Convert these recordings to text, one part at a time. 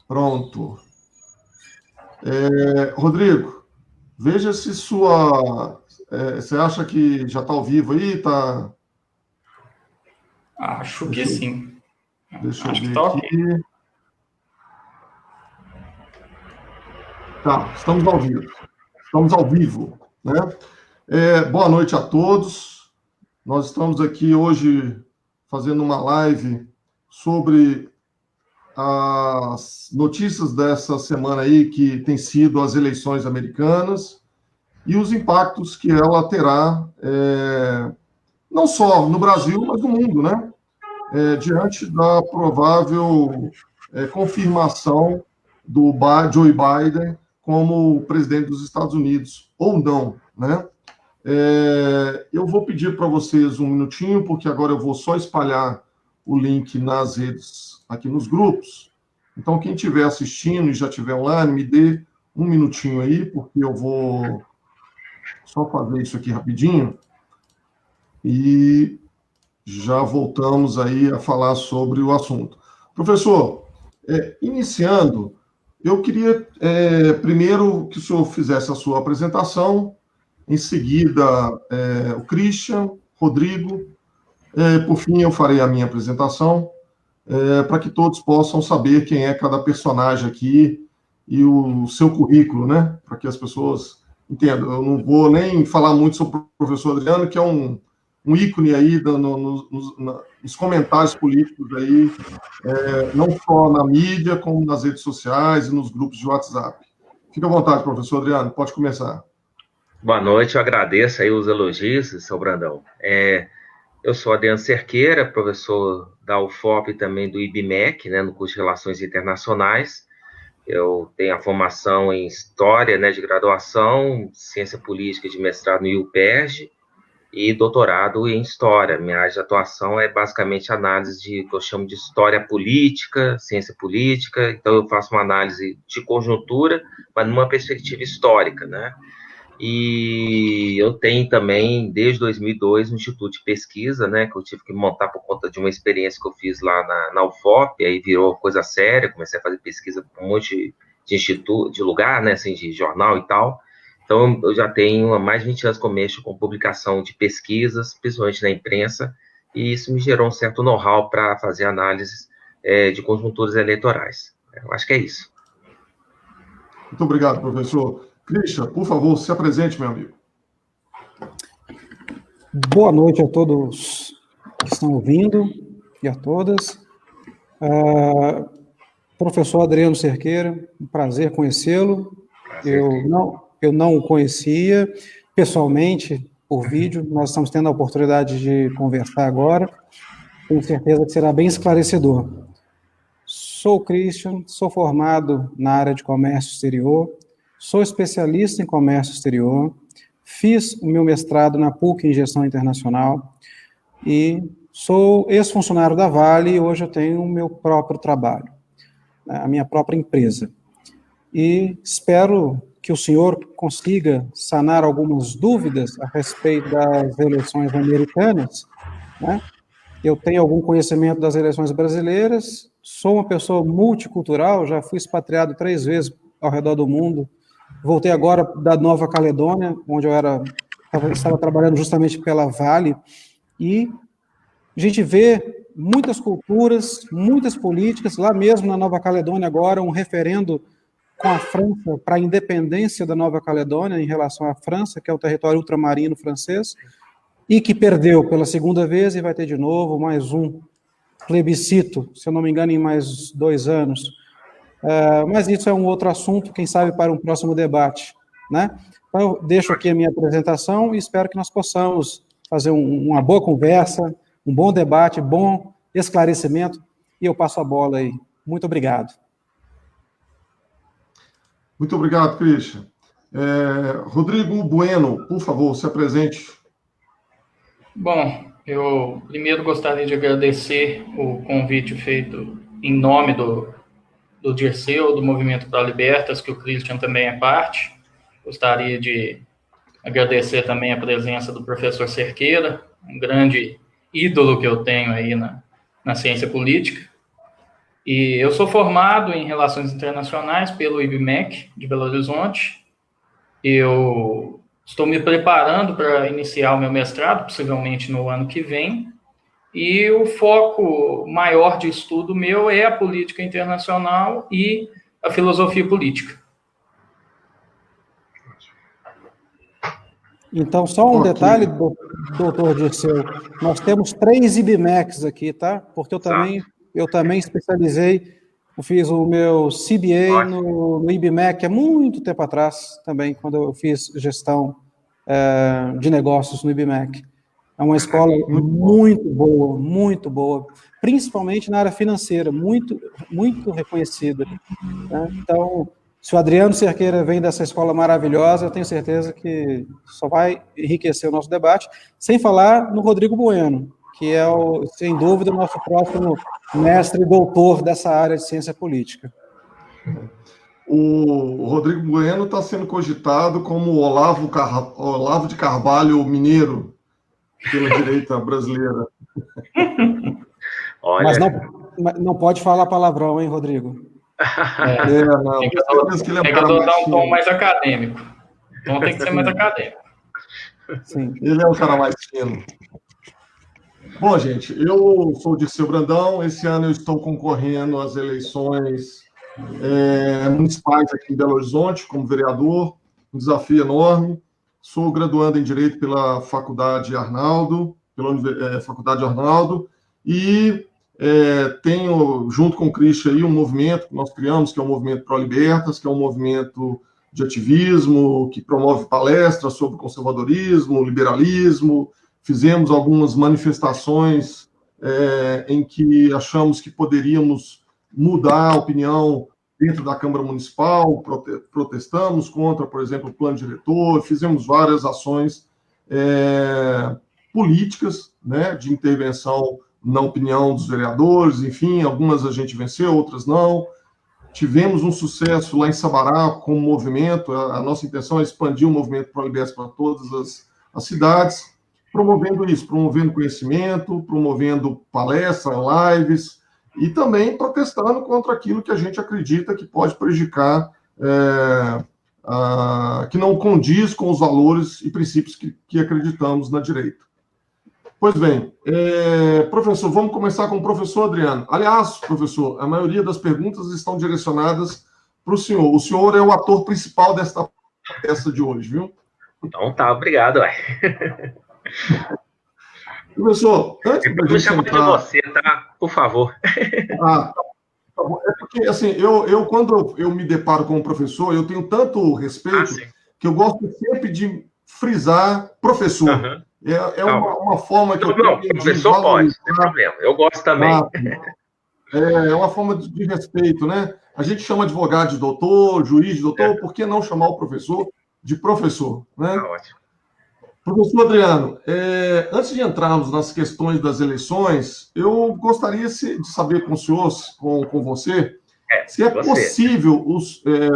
Pronto. Rodrigo, veja se você acha que já está ao vivo aí? Tá? Acho que sim. Deixa eu ver que tá aqui. Ok. Tá, estamos ao vivo. Estamos ao vivo, né? Boa noite a todos. Nós estamos aqui hoje fazendo uma live sobre as notícias dessa semana aí, que tem sido as eleições americanas e os impactos que ela terá, não só no Brasil, mas no mundo, né? Diante da provável confirmação do Joe Biden como presidente dos Estados Unidos, ou não, né? Eu vou pedir para vocês um minutinho, porque agora eu vou só espalhar o link nas redes, aqui nos grupos. Então, quem estiver assistindo e já estiver online, me dê um minutinho aí, porque eu vou só fazer isso aqui rapidinho. E já voltamos aí a falar sobre o assunto. Professor, iniciando, eu queria primeiro que o senhor fizesse a sua apresentação, em seguida o Christian, Rodrigo, por fim eu farei a minha apresentação, para que todos possam saber quem é cada personagem aqui e o seu currículo, né? Para que as pessoas entendam. Eu não vou nem falar muito sobre o professor Adriano, que é um ícone aí nos comentários políticos aí, não só na mídia, como nas redes sociais e nos grupos de WhatsApp. Fique à vontade, professor Adriano, pode começar. Boa noite, eu agradeço aí os elogios, seu Brandão. Eu sou Adriano Cerqueira, professor da UFOP e também do IBMEC, né, no curso de Relações Internacionais. Eu tenho a formação em História, né, de graduação, Ciência Política de mestrado no UPERJ e doutorado em História. Minha área de atuação é basicamente análise de que eu chamo de História Política, Ciência Política. Então, eu faço uma análise de conjuntura, mas numa perspectiva histórica, né? E eu tenho também, desde 2002, um instituto de pesquisa, né, que eu tive que montar por conta de uma experiência que eu fiz lá na UFOP, aí virou coisa séria, comecei a fazer pesquisa com um monte de instituto, de lugar, né, assim, de jornal e tal. Então, eu já tenho há mais de 20 anos que eu mexo com publicação de pesquisas, principalmente na imprensa, e isso me gerou um certo know-how para fazer análises de conjunturas eleitorais. Eu acho que é isso. Muito obrigado, professor. Christian, por favor, se apresente, meu amigo. Boa noite a todos que estão ouvindo e a todas. Professor Adriano Cerqueira, um prazer conhecê-lo. Eu não o conhecia pessoalmente, por vídeo. Nós estamos tendo a oportunidade de conversar agora. Tenho certeza que será bem esclarecedor. Sou Christian, sou formado na área de comércio exterior, sou especialista em comércio exterior, fiz o meu mestrado na PUC em gestão internacional e sou ex-funcionário da Vale e hoje eu tenho o meu próprio trabalho, a minha própria empresa. E espero que o senhor consiga sanar algumas dúvidas a respeito das eleições americanas, né? Eu tenho algum conhecimento das eleições brasileiras, sou uma pessoa multicultural, já fui expatriado 3 vezes ao redor do mundo, voltei agora da Nova Caledônia, onde estava trabalhando justamente pela Vale, e a gente vê muitas culturas, muitas políticas, lá mesmo na Nova Caledônia agora, um referendo com a França para a independência da Nova Caledônia em relação à França, que é o território ultramarino francês, e que perdeu pela segunda vez e vai ter de novo mais um plebiscito, se eu não me engano, em mais 2 anos. Mas isso é um outro assunto, quem sabe para um próximo debate, né? Então, eu deixo aqui a minha apresentação e espero que nós possamos fazer uma boa conversa, um bom debate, bom esclarecimento, e eu passo a bola aí. Muito obrigado. Muito obrigado, Christian. Rodrigo Bueno, por favor, se apresente. Bom, eu primeiro gostaria de agradecer o convite feito em nome do Dirceu, do Movimento para Libertas, que o Christian também é parte. Gostaria de agradecer também a presença do professor Cerqueira, um grande ídolo que eu tenho aí na ciência política. E eu sou formado em Relações Internacionais pelo IBMEC de Belo Horizonte. Eu estou me preparando para iniciar o meu mestrado, possivelmente no ano que vem. E o foco maior de estudo meu é a política internacional e a filosofia política. Então, só um detalhe, doutor Dirceu, nós temos 3 IBMECs aqui, tá? Porque eu também especializei, eu fiz o meu CBA no IBMEC há muito tempo atrás, também, quando eu fiz gestão de negócios no IBMEC. É uma escola muito boa, principalmente na área financeira, muito reconhecida. Né? Então, se o Adriano Cerqueira vem dessa escola maravilhosa, eu tenho certeza que só vai enriquecer o nosso debate, sem falar no Rodrigo Bueno, que é, sem dúvida, o nosso próximo mestre e doutor dessa área de ciência política. O Rodrigo Bueno está sendo cogitado como Olavo de Carvalho mineiro, pela direita brasileira. Olha. Mas não pode falar palavrão, hein, Rodrigo? Não. Tem que adotar um tom mais acadêmico. O tom tem que ser mais acadêmico. Sim. Ele é um cara mais fino. Bom, gente, eu sou o Dirceu Brandão. Esse ano eu estou concorrendo às eleições municipais aqui em Belo Horizonte, como vereador. Um desafio enorme. Sou graduando em Direito pela Faculdade Arnaldo, e tenho, junto com o Christian, aí, um movimento que nós criamos, que é o Movimento Pro Libertas, que é um movimento de ativismo, que promove palestras sobre conservadorismo, liberalismo. Fizemos algumas manifestações em que achamos que poderíamos mudar a opinião dentro da Câmara Municipal, protestamos contra, por exemplo, o plano diretor, fizemos várias ações políticas, né, de intervenção na opinião dos vereadores, enfim, algumas a gente venceu, outras não. Tivemos um sucesso lá em Sabará com o movimento, a nossa intenção é expandir o movimento Pro Libertas para todas as cidades, promovendo isso, promovendo conhecimento, promovendo palestras, lives, e também protestando contra aquilo que a gente acredita que pode prejudicar, que não condiz com os valores e princípios que acreditamos na direita. Pois bem, professor, vamos começar com o professor Adriano. Aliás, professor, a maioria das perguntas estão direcionadas para o senhor. O senhor é o ator principal desta peça de hoje, viu? Então tá, obrigado. Professor, antes da gente chamar de você, tá? Por favor. É porque, assim, quando eu me deparo com um professor, eu tenho tanto respeito que eu gosto sempre de frisar professor. Uhum. É uma forma que eu tenho de professor pode, não tem problema. Eu gosto também. É uma forma de respeito, né? A gente chama advogado de doutor, juiz de doutor, por que não chamar o professor de professor, né? Ótimo. Professor Adriano, antes de entrarmos nas questões das eleições, eu gostaria de saber com o senhor, com você, se é possível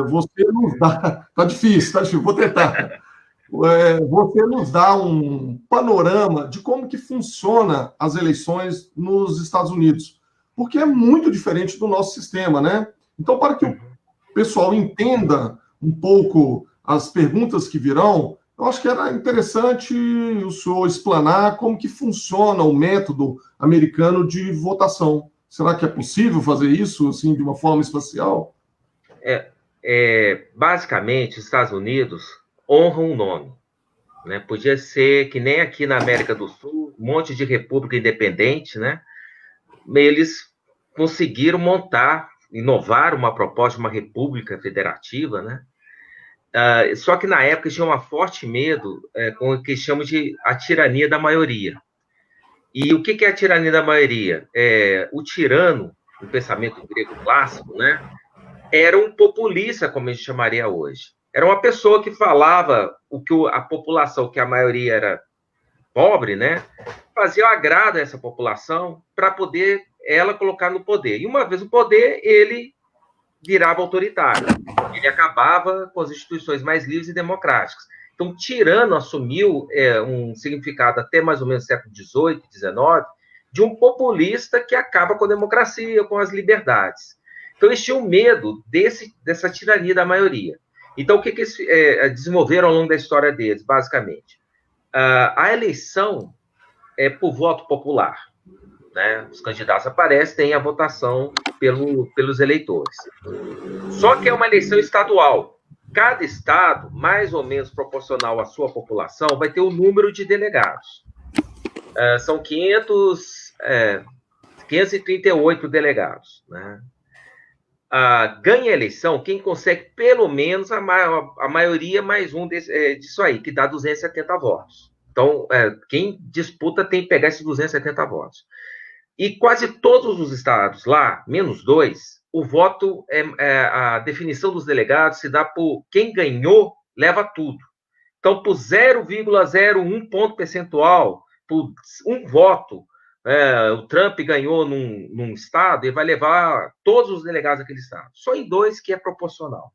você nos dar... Tá difícil, vou tentar. Você nos dá um panorama de como que funciona as eleições nos Estados Unidos, porque é muito diferente do nosso sistema, né? Então, para que o pessoal entenda um pouco as perguntas que virão, eu acho que era interessante o senhor explanar como que funciona o método americano de votação. Será que é possível fazer isso assim, de uma forma espacial? Basicamente, os Estados Unidos honram o nome. Né? Podia ser que nem aqui na América do Sul, um monte de república independente, né? Eles conseguiram inovar uma proposta de uma república federativa, né? Só que na época tinha um forte medo com o que chamamos de a tirania da maioria. E o que é a tirania da maioria? O tirano, no pensamento grego clássico, né? Era um populista, como a gente chamaria hoje. Era uma pessoa que falava o que a população, que a maioria era pobre, né? Fazia o agrado a essa população para poder ela colocar no poder. E uma vez no poder, ele virava autoritário. Ele acabava com as instituições mais livres e democráticas. Então, tirano assumiu um significado até mais ou menos século XVIII, XIX, de um populista que acaba com a democracia, com as liberdades. Então, eles tinham medo dessa tirania da maioria. Então, o que eles desenvolveram ao longo da história deles, basicamente? A eleição é por voto popular. Né? Os candidatos aparecem, tem a votação pelos eleitores. Só que é uma eleição estadual. Cada estado, mais ou menos proporcional à sua população, vai ter o número de delegados. São 538 delegados. Né? Ganha a eleição quem consegue pelo menos a maioria mais um disso aí, que dá 270 votos. Então, quem disputa tem que pegar esses 270 votos. E quase todos os estados lá, menos 2, o voto, a definição dos delegados se dá por quem ganhou, leva tudo. Então, por 0,01 ponto percentual, por um voto, o Trump ganhou num estado e vai levar todos os delegados daquele estado. Só em 2 que é proporcional.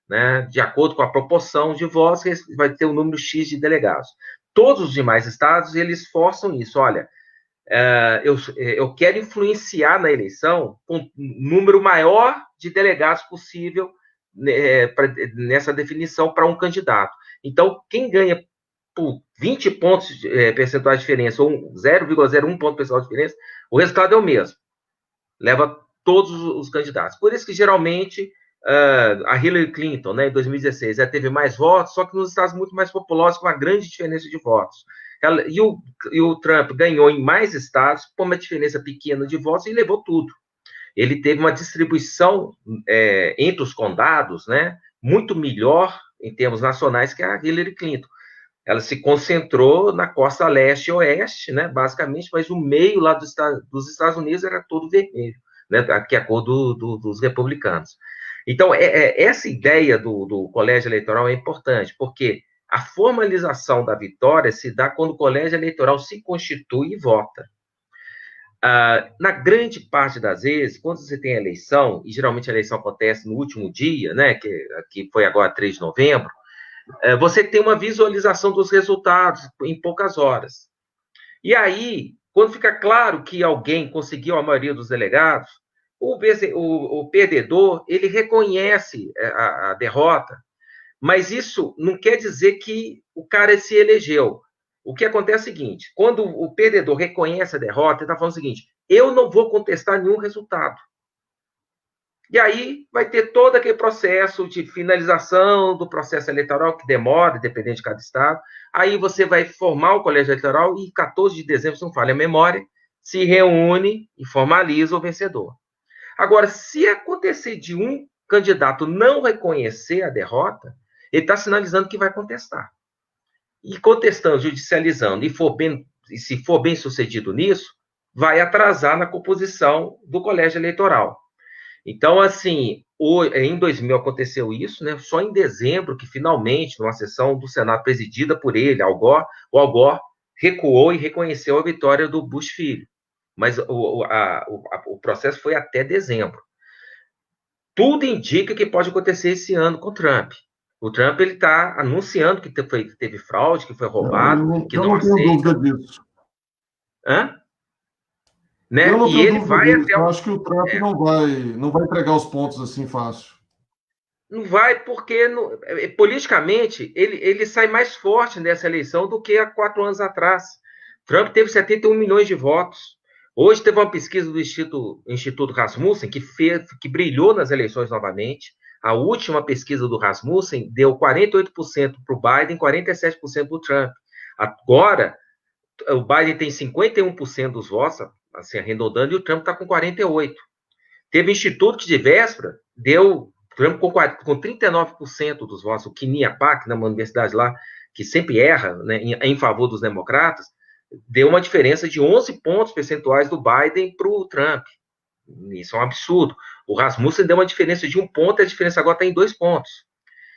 Né? De acordo com a proporção de votos, vai ter o número X de delegados. Todos os demais estados, eles forçam isso. Olha, eu quero influenciar na eleição com um número maior de delegados possível nessa definição para um candidato. Então, quem ganha por 20 pontos percentuais de diferença, ou 0,01 ponto percentual de diferença, o resultado é o mesmo. Leva todos os candidatos. Por isso que, geralmente, a Hillary Clinton, né, em 2016, ela teve mais votos, só que nos estados muito mais populosos, com uma grande diferença de votos. E o Trump ganhou em mais estados, com uma diferença pequena de votos, e levou tudo. Ele teve uma distribuição entre os condados, né, muito melhor em termos nacionais que a Hillary Clinton. Ela se concentrou na costa leste e oeste, né, basicamente, mas o meio lá dos Estados Unidos era todo vermelho, né, que é a cor dos republicanos. Então, essa ideia do colégio eleitoral é importante, porque a formalização da vitória se dá quando o colégio eleitoral se constitui e vota. Na grande parte das vezes, quando você tem a eleição, e geralmente a eleição acontece no último dia, né, que foi agora 3 de novembro, você tem uma visualização dos resultados em poucas horas. E aí, quando fica claro que alguém conseguiu a maioria dos delegados, o perdedor, ele reconhece a derrota, mas isso não quer dizer que o cara se elegeu. O que acontece é o seguinte, quando o perdedor reconhece a derrota, ele está falando o seguinte, eu não vou contestar nenhum resultado. E aí vai ter todo aquele processo de finalização do processo eleitoral, que demora, dependendo de cada estado. Aí você vai formar o colégio eleitoral e 14 de dezembro, se não falha a memória, se reúne e formaliza o vencedor. Agora, se acontecer de um candidato não reconhecer a derrota, ele está sinalizando que vai contestar. E contestando, judicializando, e se for bem sucedido nisso, vai atrasar na composição do colégio eleitoral. Então, assim, em 2000 aconteceu isso, né? Só em dezembro que, finalmente, numa sessão do Senado presidida por ele, o Al Gore recuou e reconheceu a vitória do Bush filho. Mas o processo foi até dezembro. Tudo indica que pode acontecer esse ano com o Trump. O Trump está anunciando que teve fraude, que foi roubado, que não aceita. Eu não tenho dúvida disso. Né? Eu não tenho dúvida disso. Eu acho que o Trump não vai entregar os pontos assim fácil. Não vai, porque politicamente ele sai mais forte nessa eleição do que há 4 anos atrás. Trump teve 71 milhões de votos. Hoje teve uma pesquisa do Instituto Rasmussen que brilhou nas eleições novamente. A última pesquisa do Rasmussen deu 48% para o Biden, 47% para o Trump. Agora, o Biden tem 51% dos votos, assim, arredondando, e o Trump está com 48%. Teve instituto que, de véspera, deu Trump com 39% dos votos. O Quinnipiac, uma universidade lá, que sempre erra, né, em favor dos democratas, deu uma diferença de 11 pontos percentuais do Biden para o Trump. Isso é um absurdo. O Rasmussen deu uma diferença de 1 ponto, e a diferença agora está em 2 pontos.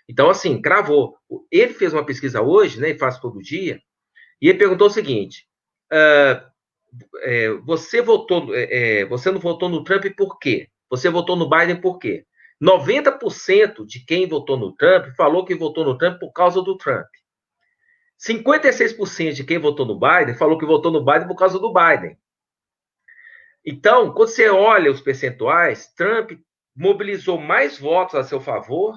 Então, assim, cravou. Ele fez uma pesquisa hoje, né, e faz todo dia, e ele perguntou o seguinte, você não votou no Trump por quê? Você votou no Biden por quê? 90% de quem votou no Trump falou que votou no Trump por causa do Trump. 56% de quem votou no Biden falou que votou no Biden por causa do Biden. Então, quando você olha os percentuais, Trump mobilizou mais votos a seu favor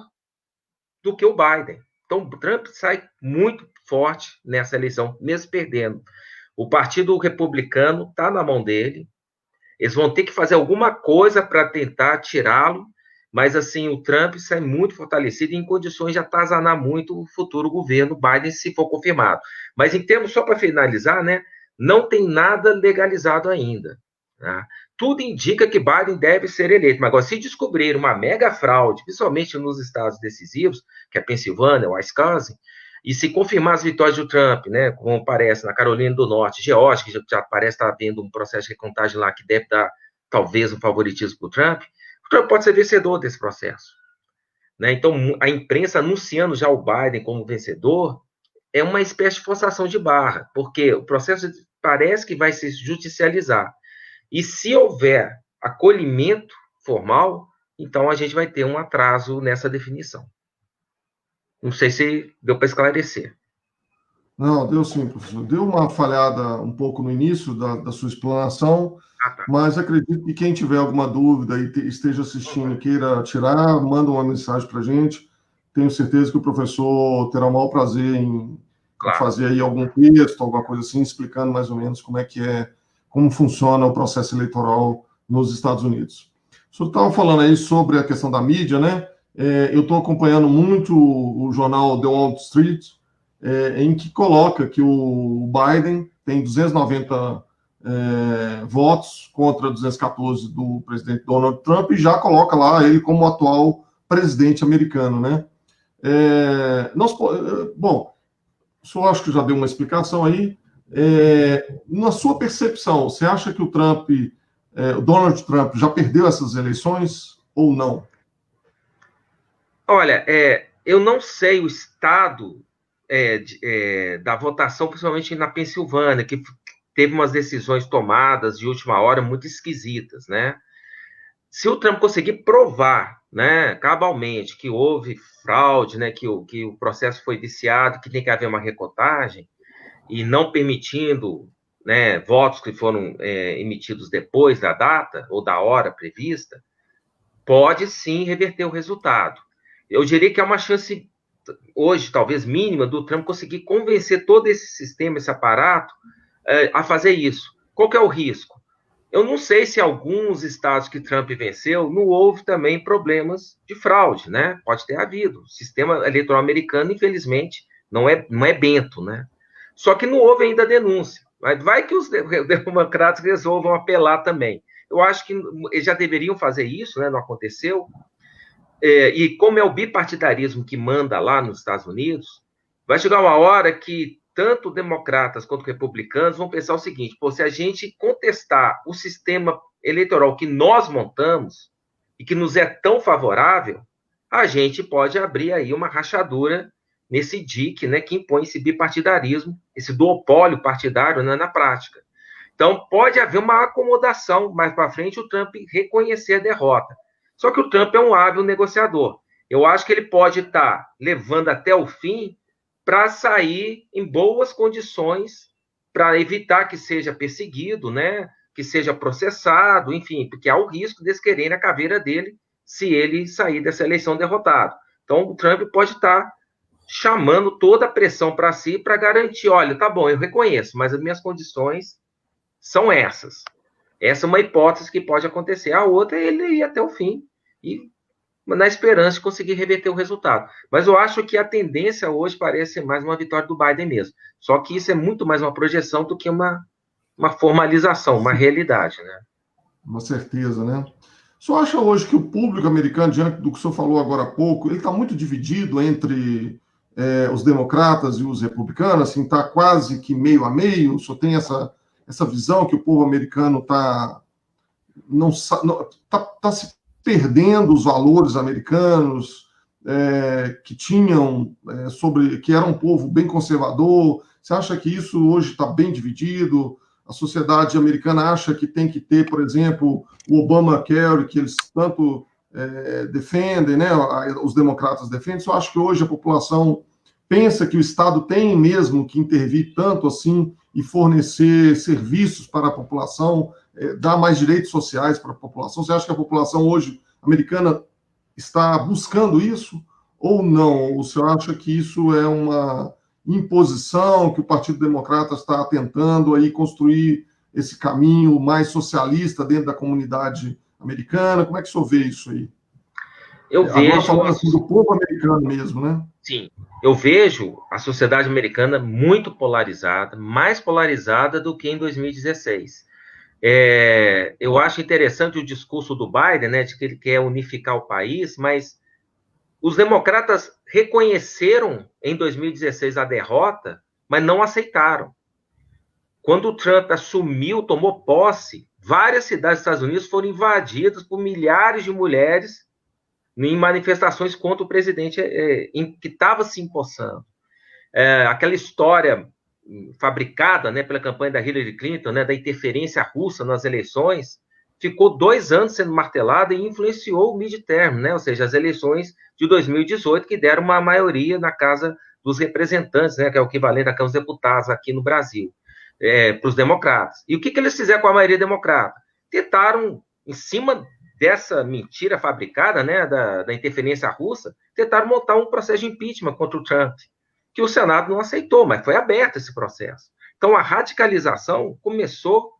do que o Biden. Então, Trump sai muito forte nessa eleição, mesmo perdendo. O Partido Republicano está na mão dele. Eles vão ter que fazer alguma coisa para tentar tirá-lo, mas, assim, o Trump sai muito fortalecido e em condições de atazanar muito o futuro governo Biden, se for confirmado. Mas, em termos, só para finalizar, né, não tem nada legalizado ainda. Tá? Tudo indica que Biden deve ser eleito, mas agora, se descobrir uma mega fraude, principalmente nos estados decisivos, que é Pensilvânia, Wisconsin, e se confirmar as vitórias do Trump, né, como parece na Carolina do Norte, Geórgia, que já parece estar havendo um processo de recontagem lá que deve dar, talvez, um favoritismo para o Trump pode ser vencedor desse processo. Né? Então, a imprensa anunciando já o Biden como vencedor é uma espécie de forçação de barra, porque o processo parece que vai se judicializar. E se houver acolhimento formal, então a gente vai ter um atraso nessa definição. Não sei se deu para esclarecer. Não, deu sim, professor. Deu uma falhada um pouco no início da sua explanação, mas acredito que quem tiver alguma dúvida e esteja assistindo e queira tirar, manda uma mensagem para a gente. Tenho certeza que o professor terá o maior prazer em fazer aí algum texto, alguma coisa assim, explicando mais ou menos como funciona o processo eleitoral nos Estados Unidos. O senhor estava falando aí sobre a questão da mídia, né? Eu estou acompanhando muito o jornal The Wall Street, em que coloca que o Biden tem 290 votos contra 214 do presidente Donald Trump e já coloca lá ele como atual presidente americano, né? Bom, o senhor acho que já deu uma explicação aí. Na sua percepção, você acha que o Donald Trump já perdeu essas eleições ou não? Olha, eu não sei o estado da votação, principalmente na Pensilvânia, que teve umas decisões tomadas de última hora muito esquisitas, né? Se o Trump conseguir provar, né, cabalmente, que houve fraude, né, que o processo foi viciado, que tem que haver uma recontagem, e não permitindo, né, votos que foram emitidos depois da data ou da hora prevista, pode sim reverter o resultado. Eu diria que é uma chance, hoje, talvez mínima, do Trump conseguir convencer todo esse sistema, esse aparato, a fazer isso. Qual que é o risco? Eu não sei se alguns estados que Trump venceu não houve também problemas de fraude, né? Pode ter havido. O sistema eleitoral americano, infelizmente, não é bento, né? Só que não houve ainda denúncia. Mas vai que os democratas resolvam apelar também. Eu acho que eles já deveriam fazer isso, né? Não aconteceu. E como é o bipartidarismo que manda lá nos Estados Unidos, vai chegar uma hora que tanto democratas quanto republicanos vão pensar o seguinte: se a gente contestar o sistema eleitoral que nós montamos e que nos é tão favorável, a gente pode abrir aí uma rachadura nesse dique, né, que impõe esse bipartidarismo, esse duopólio partidário, né, na prática. Então, pode haver uma acomodação mais para frente, o Trump reconhecer a derrota. Só que o Trump é um hábil negociador. Eu acho que ele pode estar levando até o fim para sair em boas condições, para evitar que seja perseguido, né, que seja processado, enfim, porque há o risco deles quererem a caveira dele se ele sair dessa eleição derrotado. Então, o Trump pode estar chamando toda a pressão para si para garantir, olha, tá bom, eu reconheço, mas as minhas condições são essas. Essa é uma hipótese que pode acontecer. A outra é ele ir até o fim e na esperança de conseguir reverter o resultado. Mas eu acho que a tendência hoje parece ser mais uma vitória do Biden mesmo. Só que isso é muito mais uma projeção do que uma formalização, uma realidade, né? Uma certeza, né? O senhor acha hoje que o público americano, diante do que o senhor falou agora há pouco, ele está muito dividido entre os democratas e os republicanos, assim, está quase que meio a meio? O senhor tem essa visão que o povo americano está se perdendo os valores americanos que tinham que era um povo bem conservador? Você acha que isso hoje está bem dividido? A sociedade americana acha que tem que ter, por exemplo, o Obamacare, que eles tanto defendem, né? Os democratas defendem. Eu acho que hoje a população pensa que o Estado tem mesmo que intervir tanto assim e fornecer serviços para a população dar mais direitos sociais para a população? Você acha que a população hoje americana está buscando isso ou não? Ou você acha que isso é uma imposição, que o Partido Democrata está tentando aí construir esse caminho mais socialista dentro da comunidade americana? Como é que o senhor vê isso aí? Eu Agora vejo falando assim do povo americano mesmo, né? Sim, eu vejo a sociedade americana muito polarizada, mais polarizada do que em 2016. Eu acho interessante o discurso do Biden, né, de que ele quer unificar o país, mas os democratas reconheceram em 2016 a derrota, mas não aceitaram. Quando o Trump assumiu, tomou posse, várias cidades dos Estados Unidos foram invadidas por milhares de mulheres em manifestações contra o presidente que estava se empossando. Aquela história fabricada, né, pela campanha da Hillary Clinton, né, da interferência russa nas eleições, ficou 2 anos sendo martelada e influenciou o midterm, né, ou seja, as eleições de 2018, que deram uma maioria na Casa dos Representantes, né, que é o equivalente à Câmara dos Deputados aqui no Brasil, para os democratas. E o que eles fizeram com a maioria democrata? Tentaram, em cima dessa mentira fabricada, né, da interferência russa, tentaram montar um processo de impeachment contra o Trump, que o Senado não aceitou, mas foi aberto esse processo. Então, a radicalização começou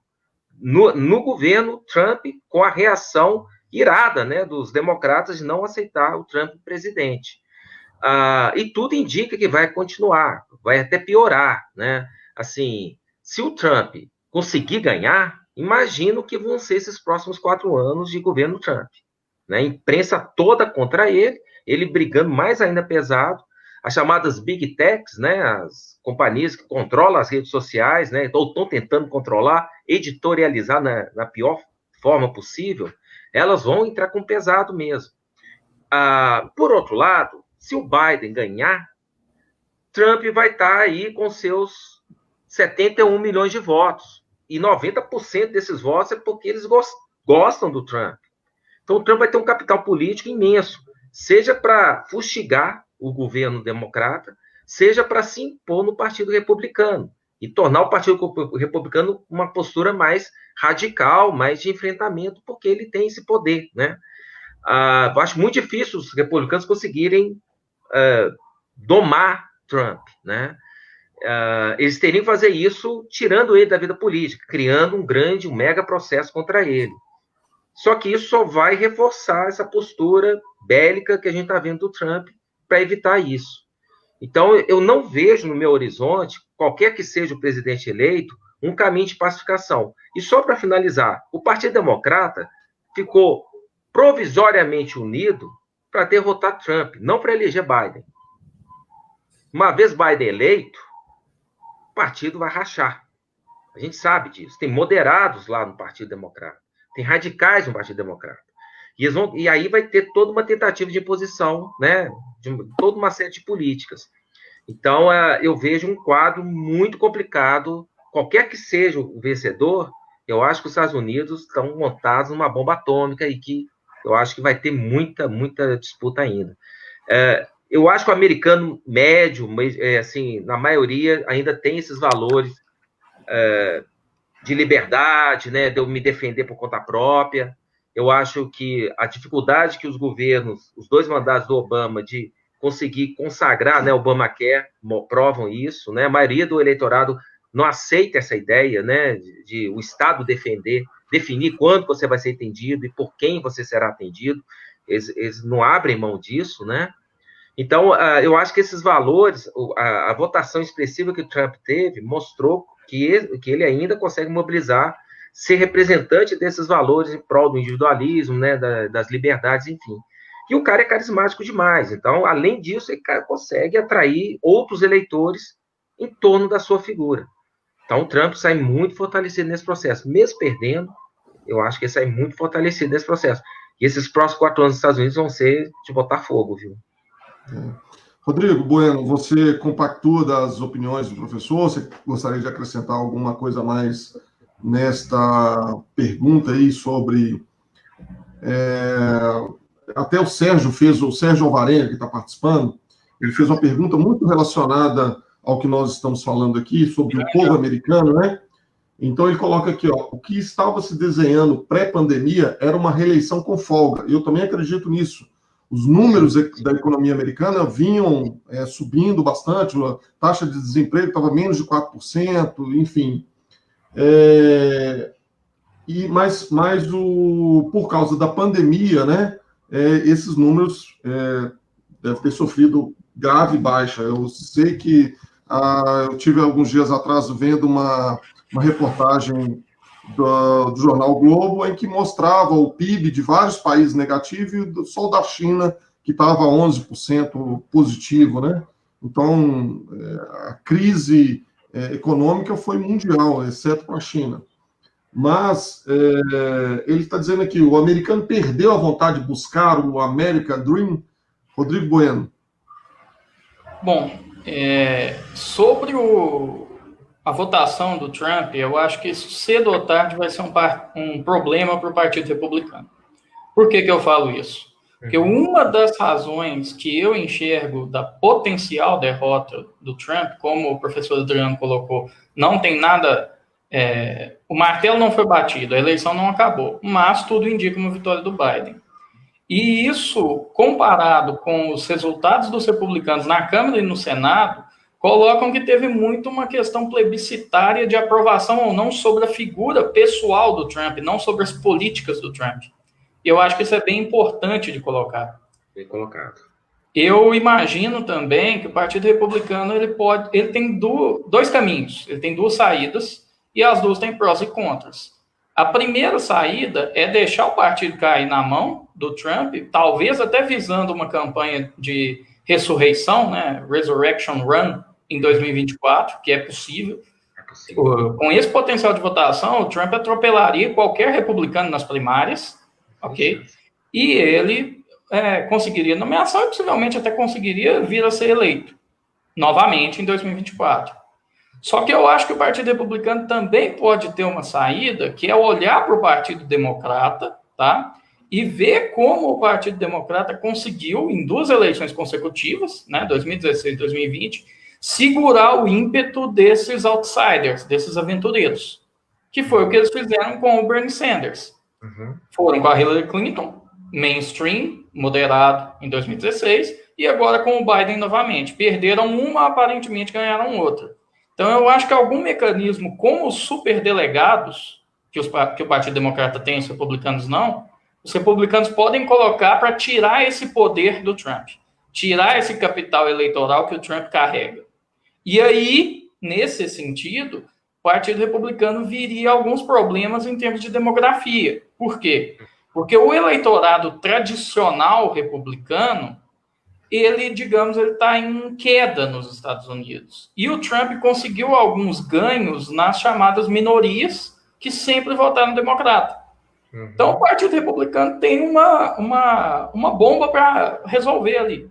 no governo Trump, com a reação irada, né, dos democratas de não aceitar o Trump presidente. E tudo indica que vai continuar, vai até piorar, né? Assim, se o Trump conseguir ganhar, imagino que vão ser esses próximos 4 anos de governo Trump, né? A imprensa toda contra ele brigando mais ainda pesado, as chamadas Big Techs, né, as companhias que controlam as redes sociais, né, ou estão tentando controlar, editorializar na pior forma possível, elas vão entrar com pesado mesmo. Por outro lado, se o Biden ganhar, Trump vai estar aí com seus 71 milhões de votos, e 90% desses votos é porque eles gostam do Trump. Então, o Trump vai ter um capital político imenso, seja para fustigar o governo democrata, seja para se impor no Partido Republicano e tornar o Partido Republicano uma postura mais radical, mais de enfrentamento, porque ele tem esse poder, né? Eu acho muito difícil os republicanos conseguirem domar Trump, né? Eles teriam que fazer isso tirando ele da vida política, criando um mega processo contra ele. Só que isso só vai reforçar essa postura bélica que a gente está vendo do Trump para evitar isso. Então, eu não vejo no meu horizonte, qualquer que seja o presidente eleito, um caminho de pacificação. E só para finalizar, o Partido Democrata ficou provisoriamente unido para derrotar Trump, não para eleger Biden. Uma vez Biden eleito, o partido vai rachar. A gente sabe disso. Tem moderados lá no Partido Democrata. Tem radicais no Partido Democrata. E aí vai ter toda uma tentativa de imposição, né, de toda uma série de políticas. Então, eu vejo um quadro muito complicado. Qualquer que seja o vencedor, eu acho que os Estados Unidos estão montados numa bomba atômica e que eu acho que vai ter muita, muita disputa ainda. Eu acho que o americano médio, assim, na maioria, ainda tem esses valores de liberdade, né, de eu me defender por conta própria. Eu acho que a dificuldade que os governos, os 2 mandatos do Obama, de conseguir consagrar, né, o Obamacare, provam isso, né? A maioria do eleitorado não aceita essa ideia, né, de o Estado definir quando você vai ser atendido e por quem você será atendido. Eles não abrem mão disso, né? Então, eu acho que esses valores, a votação expressiva que o Trump teve, mostrou que ele ainda consegue mobilizar, ser representante desses valores em prol do individualismo, né, das liberdades, enfim. E o cara é carismático demais. Então, além disso, ele consegue atrair outros eleitores em torno da sua figura. Então, o Trump sai muito fortalecido nesse processo. Mesmo perdendo, eu acho que ele sai muito fortalecido nesse processo. E esses próximos 4 anos dos Estados Unidos vão ser de botar fogo, viu? Rodrigo Bueno, você compactua das opiniões do professor? Você gostaria de acrescentar alguma coisa mais nesta pergunta aí sobre... até o Sérgio Alvarenga, que está participando, ele fez uma pergunta muito relacionada ao que nós estamos falando aqui, sobre o povo americano, né? Então, ele coloca aqui, ó, o que estava se desenhando pré-pandemia era uma reeleição com folga. Eu também acredito nisso. Os números da economia americana vinham subindo bastante, a taxa de desemprego estava menos de 4%, enfim. Mas por causa da pandemia, né, esses números devem ter sofrido grave baixa. Eu sei que eu tive alguns dias atrás vendo uma reportagem do jornal o Globo em que mostrava o PIB de vários países negativo e só o da China que estava 11% positivo, né? Então, a crise econômica foi mundial, exceto para a China. Mas ele está dizendo aqui, o americano perdeu a vontade de buscar o American Dream. Rodrigo Bueno. Bom, sobre a votação do Trump, eu acho que isso cedo ou tarde vai ser um problema para o Partido Republicano. Por que eu falo isso? Porque uma das razões que eu enxergo da potencial derrota do Trump, como o professor Adriano colocou, não tem nada... o martelo não foi batido, a eleição não acabou, mas tudo indica uma vitória do Biden. E isso, comparado com os resultados dos republicanos na Câmara e no Senado, colocam que teve muito uma questão plebiscitária de aprovação ou não sobre a figura pessoal do Trump, não sobre as políticas do Trump. E eu acho que isso é bem importante de colocar. Bem colocado. Eu imagino também que o Partido Republicano ele tem dois caminhos, ele tem duas saídas, e as duas têm prós e contras. A primeira saída é deixar o partido cair na mão do Trump, talvez até visando uma campanha de ressurreição, né, Resurrection Run, em 2024, que é possível. Com esse potencial de votação, o Trump atropelaria qualquer republicano nas primárias, ok? E ele conseguiria nomeação e possivelmente até conseguiria vir a ser eleito novamente em 2024. Só que eu acho que o Partido Republicano também pode ter uma saída, que é olhar para o Partido Democrata, tá? E ver como o Partido Democrata conseguiu, em duas eleições consecutivas, né, 2016 e 2020, segurar o ímpeto desses outsiders, desses aventureiros, que foi o que eles fizeram com o Bernie Sanders. Foram com a Hillary Clinton, mainstream, moderado, em 2016, e agora com o Biden novamente. Perderam uma, aparentemente ganharam outra. Então, eu acho que algum mecanismo, como os superdelegados, que o Partido Democrata tem, os republicanos não, os republicanos podem colocar para tirar esse poder do Trump, tirar esse capital eleitoral que o Trump carrega. E aí, nesse sentido, o Partido Republicano viria alguns problemas em termos de demografia. Por quê? Porque o eleitorado tradicional republicano, ele, digamos, ele está em queda nos Estados Unidos. E o Trump conseguiu alguns ganhos nas chamadas minorias que sempre votaram democrata. Então, o Partido Republicano tem uma bomba para resolver ali.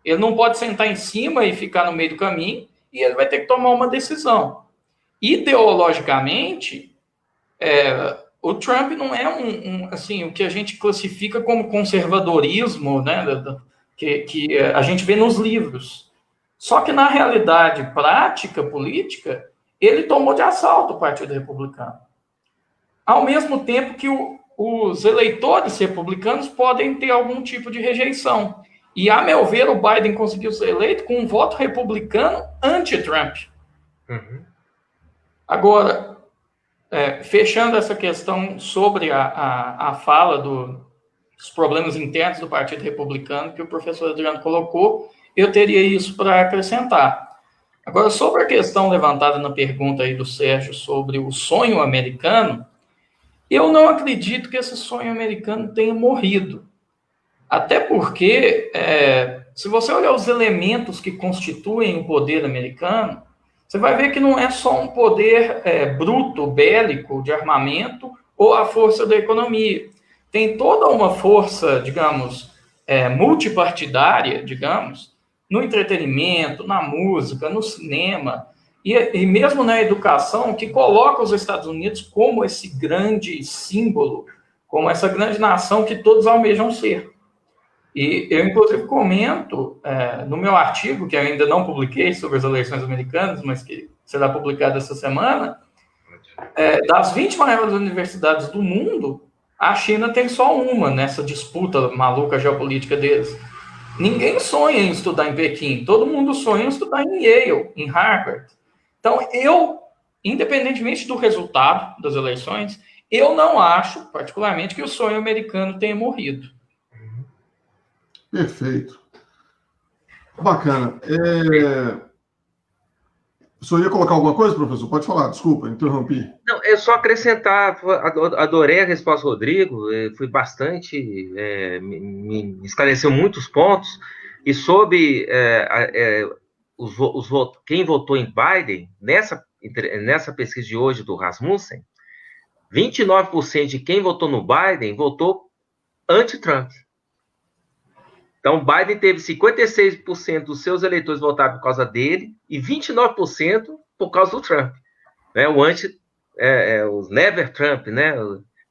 Ele não pode sentar em cima e ficar no meio do caminho, e ele vai ter que tomar uma decisão. Ideologicamente, o Trump não é assim, o que a gente classifica como conservadorismo, né, que a gente vê nos livros. Só que, na realidade prática política, ele tomou de assalto o Partido Republicano. Ao mesmo tempo que os eleitores republicanos podem ter algum tipo de rejeição. E, a meu ver, o Biden conseguiu ser eleito com um voto republicano anti-Trump. Agora, fechando essa questão sobre a fala dos problemas internos do Partido Republicano que o professor Adriano colocou, eu teria isso para acrescentar. Agora, sobre a questão levantada na pergunta aí do Sérgio sobre o sonho americano, eu não acredito que esse sonho americano tenha morrido. Até porque, se você olhar os elementos que constituem o poder americano, você vai ver que não é só um poder bruto, bélico, de armamento, ou a força da economia. Tem toda uma força, digamos, multipartidária, digamos, no entretenimento, na música, no cinema, e mesmo na educação, que coloca os Estados Unidos como esse grande símbolo, como essa grande nação que todos almejam ser. E eu, inclusive, comento no meu artigo, que ainda não publiquei sobre as eleições americanas, mas que será publicado essa semana, das 20 maiores universidades do mundo, a China tem só uma nessa disputa maluca geopolítica deles. Ninguém sonha em estudar em Pequim, todo mundo sonha em estudar em Yale, em Harvard. Então, independentemente do resultado das eleições, eu não acho, particularmente, que o sonho americano tenha morrido. Perfeito. Bacana. O senhor ia colocar alguma coisa, professor? Pode falar, desculpa, interrompi. Não, eu só acrescentar, adorei a resposta do Rodrigo, fui bastante, me esclareceu muitos pontos, e sobre quem votou em Biden, nessa pesquisa de hoje do Rasmussen, 29% de quem votou no Biden votou anti-Trump. Então, Biden teve 56% dos seus eleitores votar por causa dele e 29% por causa do Trump. Né? Os Never Trump, né?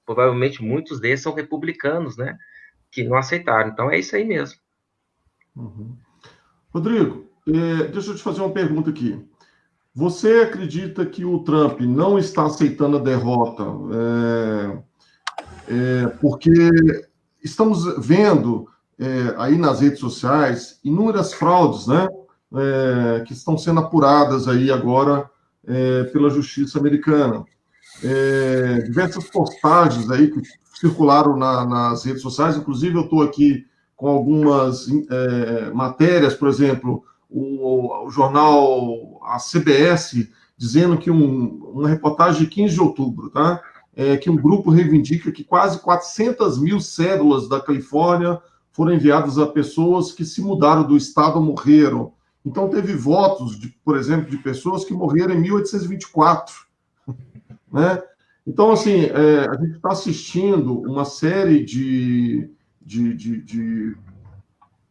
Provavelmente muitos deles são republicanos, né? Que não aceitaram. Então, é isso aí mesmo. Uhum. Rodrigo, deixa eu te fazer uma pergunta aqui. Você acredita que o Trump não está aceitando a derrota porque estamos vendo aí nas redes sociais inúmeras fraudes, né, que estão sendo apuradas aí agora pela justiça americana. Diversas postagens aí que circularam nas redes sociais, inclusive eu estou aqui com algumas matérias, por exemplo, o jornal, a CBS, dizendo que uma reportagem de 15 de outubro, tá? Que um grupo reivindica que quase 400 mil cédulas da Califórnia foram enviadas a pessoas que se mudaram do estado ou morreram. Então, teve votos, por exemplo, de pessoas que morreram em 1824. Né? Então, assim, a gente está assistindo uma série de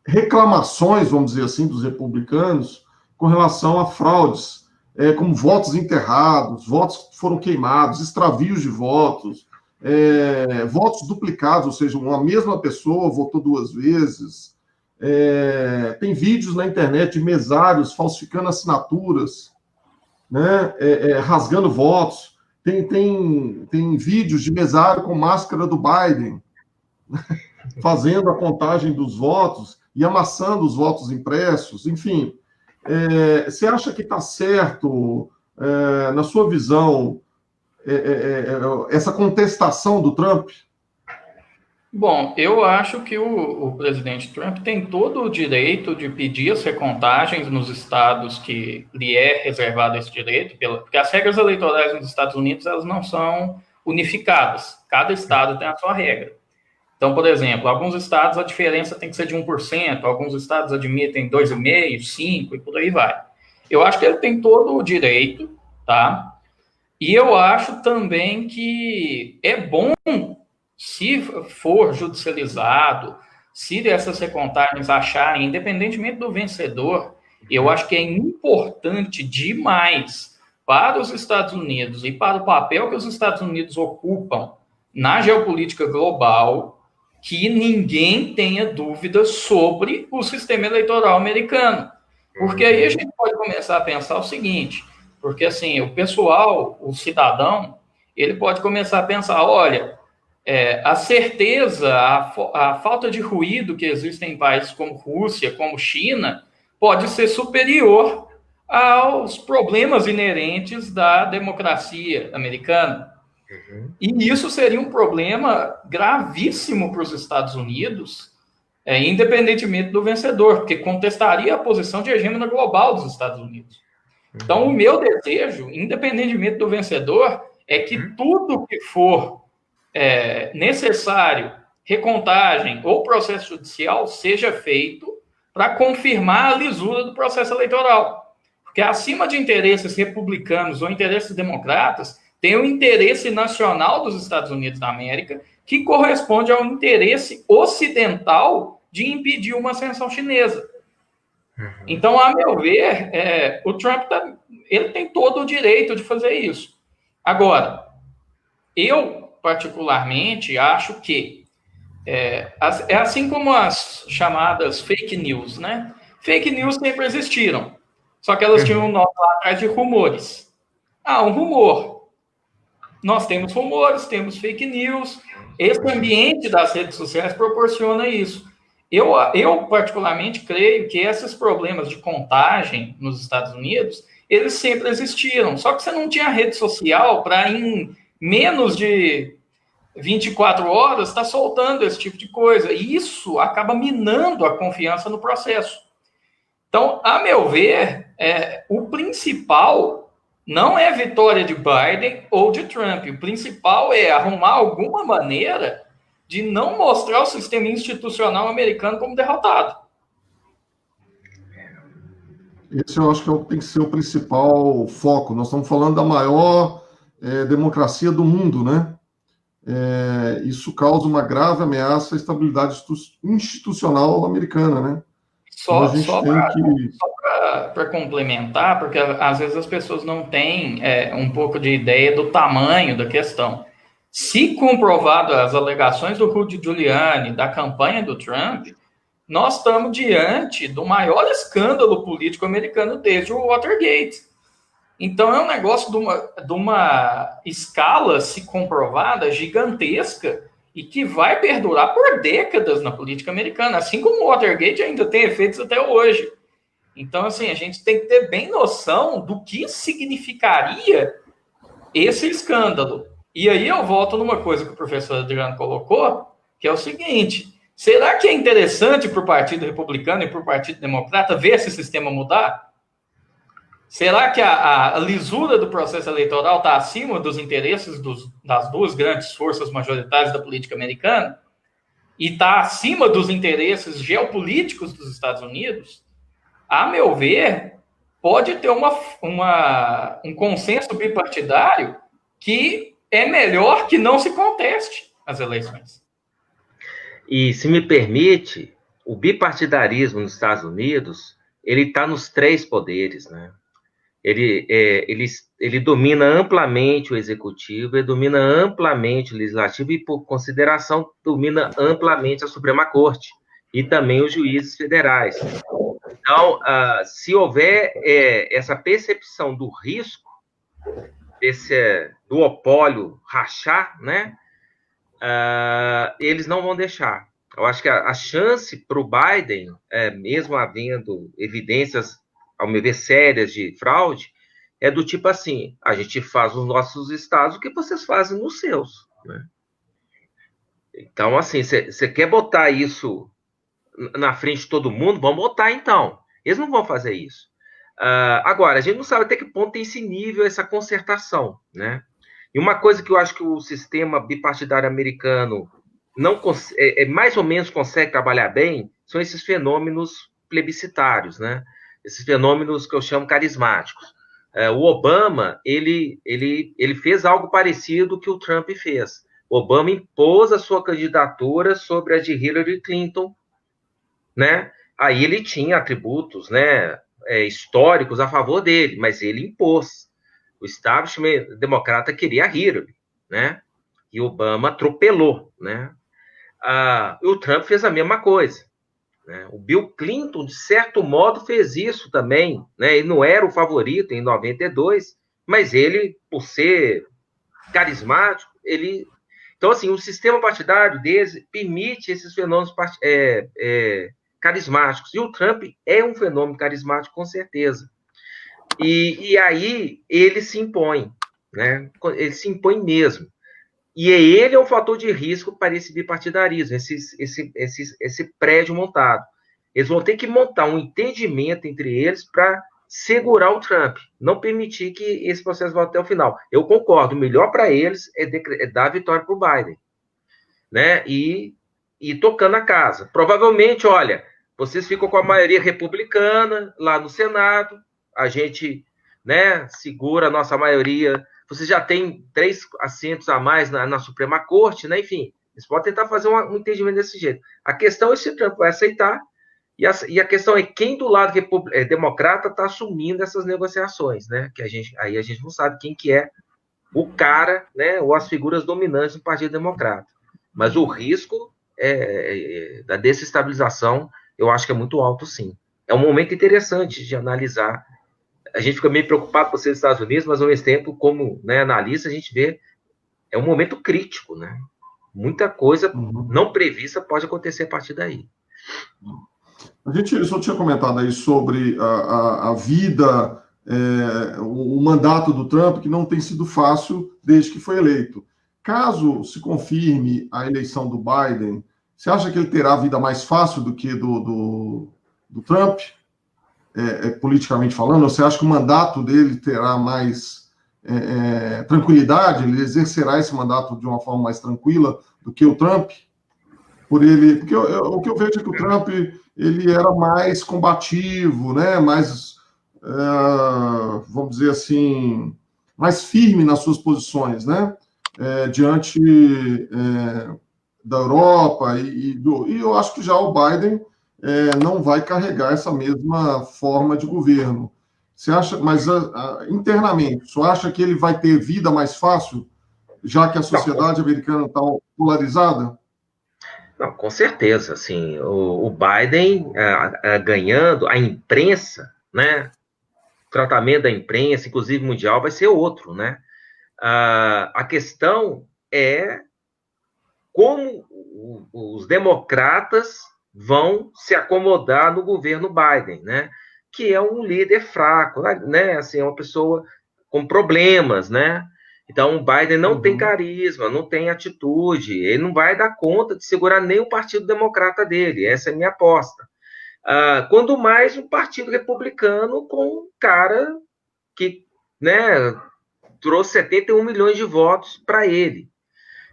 reclamações, vamos dizer assim, dos republicanos com relação a fraudes, como votos enterrados, votos que foram queimados, extravios de votos, votos duplicados, ou seja, uma mesma pessoa votou duas vezes. Tem vídeos na internet de mesários falsificando assinaturas, né? Rasgando votos. Tem vídeos de mesário com máscara do Biden, fazendo a contagem dos votos e amassando os votos impressos. Enfim, você acha que está certo, na sua visão, essa contestação do Trump? Bom, eu acho que o presidente Trump tem todo o direito de pedir as recontagens nos estados que lhe é reservado esse direito, porque as regras eleitorais nos Estados Unidos elas não são unificadas. Cada estado tem a sua regra. Então, por exemplo, alguns estados a diferença tem que ser de 1%, alguns estados admitem 2,5%, 5% e por aí vai. Eu acho que ele tem todo o direito, tá? E eu acho também que é bom, se for judicializado, se essas recontagens acharem, independentemente do vencedor, eu acho que é importante demais para os Estados Unidos e para o papel que os Estados Unidos ocupam na geopolítica global, que ninguém tenha dúvida sobre o sistema eleitoral americano. Porque aí a gente pode começar a pensar o seguinte, porque assim, o pessoal, o cidadão, ele pode começar a pensar, olha, a certeza, a falta de ruído que existe em países como Rússia, como China, pode ser superior aos problemas inerentes da democracia americana. E isso seria um problema gravíssimo para os Estados Unidos, independentemente do vencedor, porque contestaria a posição de hegemona global dos Estados Unidos. Então, o meu desejo, independentemente do vencedor, é que tudo que for necessário, recontagem ou processo judicial, seja feito para confirmar a lisura do processo eleitoral. Porque acima de interesses republicanos ou interesses democratas, tem o interesse nacional dos Estados Unidos da América, que corresponde ao interesse ocidental de impedir uma ascensão chinesa. Então, a meu ver, o Trump ele tem todo o direito de fazer isso. Agora, eu, particularmente, acho que é assim como as chamadas fake news, né? Fake news sempre existiram, só que elas tinham um nome lá atrás de rumores. Um rumor. nós temos rumores, temos fake news. Esse ambiente das redes sociais proporciona isso. Eu particularmente creio que esses problemas de contagem nos Estados Unidos, eles sempre existiram. Só que você não tinha rede social para, em menos de 24 horas, estar soltando esse tipo de coisa. E isso acaba minando a confiança no processo. Então, a meu ver, o principal não é a vitória de Biden ou de Trump. O principal é arrumar alguma maneira de não mostrar o sistema institucional americano como derrotado. Esse eu acho que tem que ser o principal foco. Nós estamos falando da maior democracia do mundo, né? Isso causa uma grave ameaça à estabilidade institucional americana, né? Só para complementar, porque às vezes as pessoas não têm um pouco de ideia do tamanho da questão. Se comprovado as alegações do Rudy Giuliani, da campanha do Trump, nós estamos diante do maior escândalo político americano desde o Watergate. Então, é um negócio de uma escala, se comprovada, gigantesca, e que vai perdurar por décadas na política americana, assim como o Watergate ainda tem efeitos até hoje. Então, assim, a gente tem que ter bem noção do que significaria esse escândalo. E aí eu volto numa coisa que o professor Adriano colocou, que é o seguinte: será que é interessante para o Partido Republicano e para o Partido Democrata ver esse sistema mudar? Será que a lisura do processo eleitoral está acima dos interesses das duas grandes forças majoritárias da política americana? E está acima dos interesses geopolíticos dos Estados Unidos? A meu ver, pode ter um consenso bipartidário que é melhor que não se conteste as eleições. E, se me permite, o bipartidarismo nos Estados Unidos, ele está nos três poderes, né? Ele domina amplamente o executivo, ele domina amplamente o legislativo e, por consideração, domina amplamente a Suprema Corte e também os juízes federais. Então, se houver essa percepção do risco, do opólio rachar, né, eles não vão deixar. Eu acho que a chance para o Biden, mesmo havendo evidências, ao meu ver, sérias de fraude, é do tipo assim: a gente faz nos nossos estados o que vocês fazem nos seus, né? Então, assim, você quer botar isso na frente de todo mundo? Vamos botar, então. Eles não vão fazer isso. Agora, a gente não sabe até que ponto tem esse nível, essa concertação, né? E uma coisa que eu acho que o sistema bipartidário americano mais ou menos consegue trabalhar bem são esses fenômenos plebiscitários, né? Esses fenômenos que eu chamo carismáticos. O Obama, ele fez algo parecido que o Trump fez. O Obama impôs a sua candidatura sobre a de Hillary Clinton, né? Aí ele tinha atributos, né, históricos a favor dele, mas ele impôs. O establishment democrata queria a Hillary, né? E Obama atropelou, né? O Trump fez a mesma coisa, né? O Bill Clinton, de certo modo, fez isso também, né? Ele não era o favorito em 92, mas ele, por ser carismático, Então, assim, o sistema partidário deles permite esses fenômenos carismáticos. E o Trump é um fenômeno carismático, com certeza. E aí ele se impõe, né? Ele se impõe mesmo. E ele é um fator de risco para esse bipartidarismo, esse prédio montado. Eles vão ter que montar um entendimento entre eles para segurar o Trump, não permitir que esse processo vá até o final. Eu concordo, o melhor para eles é dar a vitória para o Biden, né? E tocando a casa. Provavelmente, olha, vocês ficam com a maioria republicana lá no Senado, a gente, né, segura a nossa maioria. Você já tem 3 assentos a mais na Suprema Corte, né? Enfim, eles podem tentar fazer um entendimento desse jeito. A questão é se o Trump vai aceitar, e a questão é quem do lado democrata está assumindo essas negociações, né? Que aí a gente não sabe quem que é o cara, né? Ou as figuras dominantes do Partido Democrata. Mas o risco da desestabilização, eu acho que é muito alto, sim. É um momento interessante de analisar. A gente fica meio preocupado com os Estados Unidos, mas ao mesmo tempo, como, né, analista, a gente vê é um momento crítico, né? Muita coisa não prevista pode acontecer a partir daí. A gente só tinha comentado aí sobre a vida, o mandato do Trump, que não tem sido fácil desde que foi eleito. Caso se confirme a eleição do Biden, você acha que ele terá a vida mais fácil do que do Trump, politicamente falando? Ou você acha que o mandato dele terá mais tranquilidade? Ele exercerá esse mandato de uma forma mais tranquila do que o Trump? Porque o que eu vejo é que o Trump ele era mais combativo, né? Mais, vamos dizer assim, mais firme nas suas posições, né? Diante da Europa e eu acho que já o Biden não vai carregar essa mesma forma de governo. Você acha, mas internamente, você acha que ele vai ter vida mais fácil, já que a sociedade americana está polarizada? Não, com certeza, assim, o Biden ganhando, a imprensa, né, o tratamento da imprensa, inclusive mundial, vai ser outro, né? A questão é como os democratas vão se acomodar no governo Biden, né? Que é um líder fraco, né? Assim, é uma pessoa com problemas, né? Então, o Biden não tem carisma, não tem atitude, ele não vai dar conta de segurar nem o Partido Democrata dele, essa é a minha aposta. Quando mais um Partido Republicano com um cara que, né, trouxe 71 milhões de votos para ele.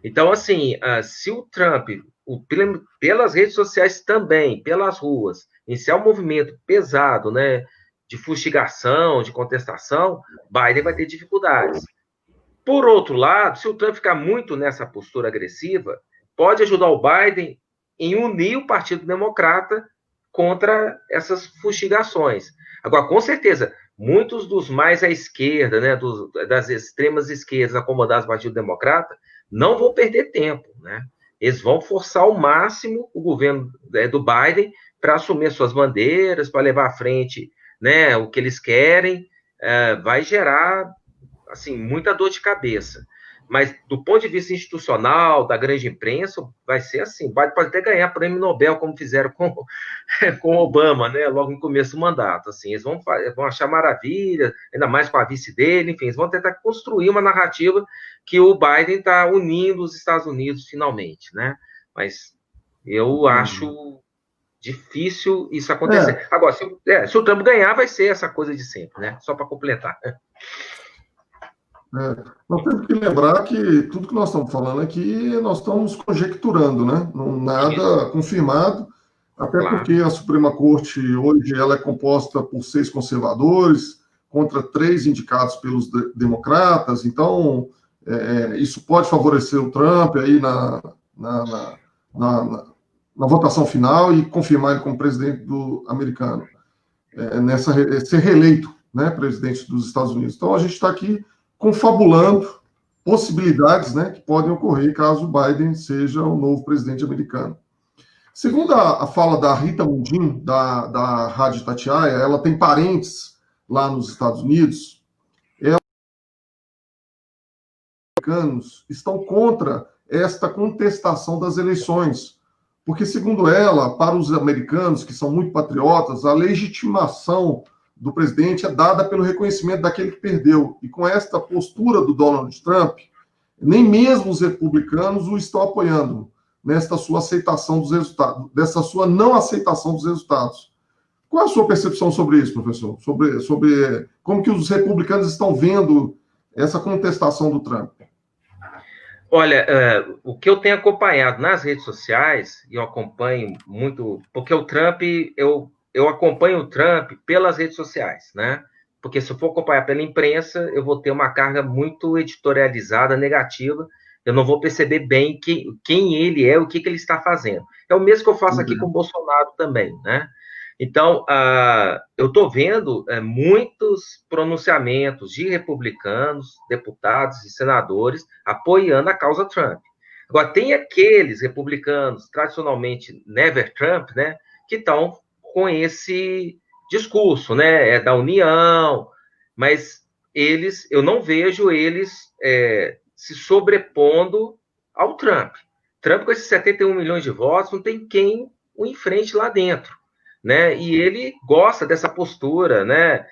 Então, assim, se o Trump, pelas redes sociais também, pelas ruas, iniciar um movimento pesado, né, de fustigação, de contestação, Biden vai ter dificuldades. Por outro lado, se o Trump ficar muito nessa postura agressiva, pode ajudar o Biden em unir o Partido Democrata contra essas fustigações. Agora, com certeza, muitos dos mais à esquerda, né, das extremas esquerdas acomodados no Partido Democrata, não vão perder tempo, né? Eles vão forçar ao máximo o governo do Biden para assumir suas bandeiras, para levar à frente, né, o que eles querem. Vai gerar assim, muita dor de cabeça. Mas, do ponto de vista institucional, da grande imprensa, vai ser assim. Pode até ganhar prêmio Nobel, como fizeram com Obama, né? Logo no começo do mandato. Assim, eles vão achar maravilha, ainda mais com a vice dele. Enfim, eles vão tentar construir uma narrativa que o Biden está unindo os Estados Unidos finalmente, né? Mas eu acho difícil isso acontecer. Agora, se o Trump ganhar, vai ser essa coisa de sempre, né? Só para completar. Nós temos que lembrar que tudo que nós estamos falando aqui, nós estamos conjecturando, né? Não, nada confirmado, até porque a Suprema Corte hoje ela é composta por 6 conservadores contra 3 indicados pelos democratas, então isso pode favorecer o Trump aí na votação final e confirmar ele como presidente americano, ser reeleito, né, presidente dos Estados Unidos. Então a gente está aqui confabulando possibilidades, né, que podem ocorrer caso o Biden seja o novo presidente americano. Segundo a fala da Rita Mundim, da Rádio Itatiaia, ela tem parentes lá nos Estados Unidos, americanos estão contra esta contestação das eleições, porque, segundo ela, para os americanos, que são muito patriotas, a legitimação do presidente é dada pelo reconhecimento daquele que perdeu. E com esta postura do Donald Trump, nem mesmo os republicanos o estão apoiando nesta sua aceitação dos resultados, dessa sua não aceitação dos resultados. Qual é a sua percepção sobre isso, professor? Sobre como que os republicanos estão vendo essa contestação do Trump? Olha, o que eu tenho acompanhado nas redes sociais, e eu acompanho muito, porque o Trump, eu acompanho o Trump pelas redes sociais, né? Porque se eu for acompanhar pela imprensa, eu vou ter uma carga muito editorializada, negativa, eu não vou perceber bem quem ele é, o que ele está fazendo. É o mesmo que eu faço aqui com o Bolsonaro também, né? Então, eu estou vendo muitos pronunciamentos de republicanos, deputados e senadores apoiando a causa Trump. Agora, tem aqueles republicanos, tradicionalmente never Trump, né, que estão com esse discurso, né, da união, mas eu não vejo eles se sobrepondo ao Trump. Trump, com esses 71 milhões de votos, não tem quem o enfrente lá dentro, né? E ele gosta dessa postura, né,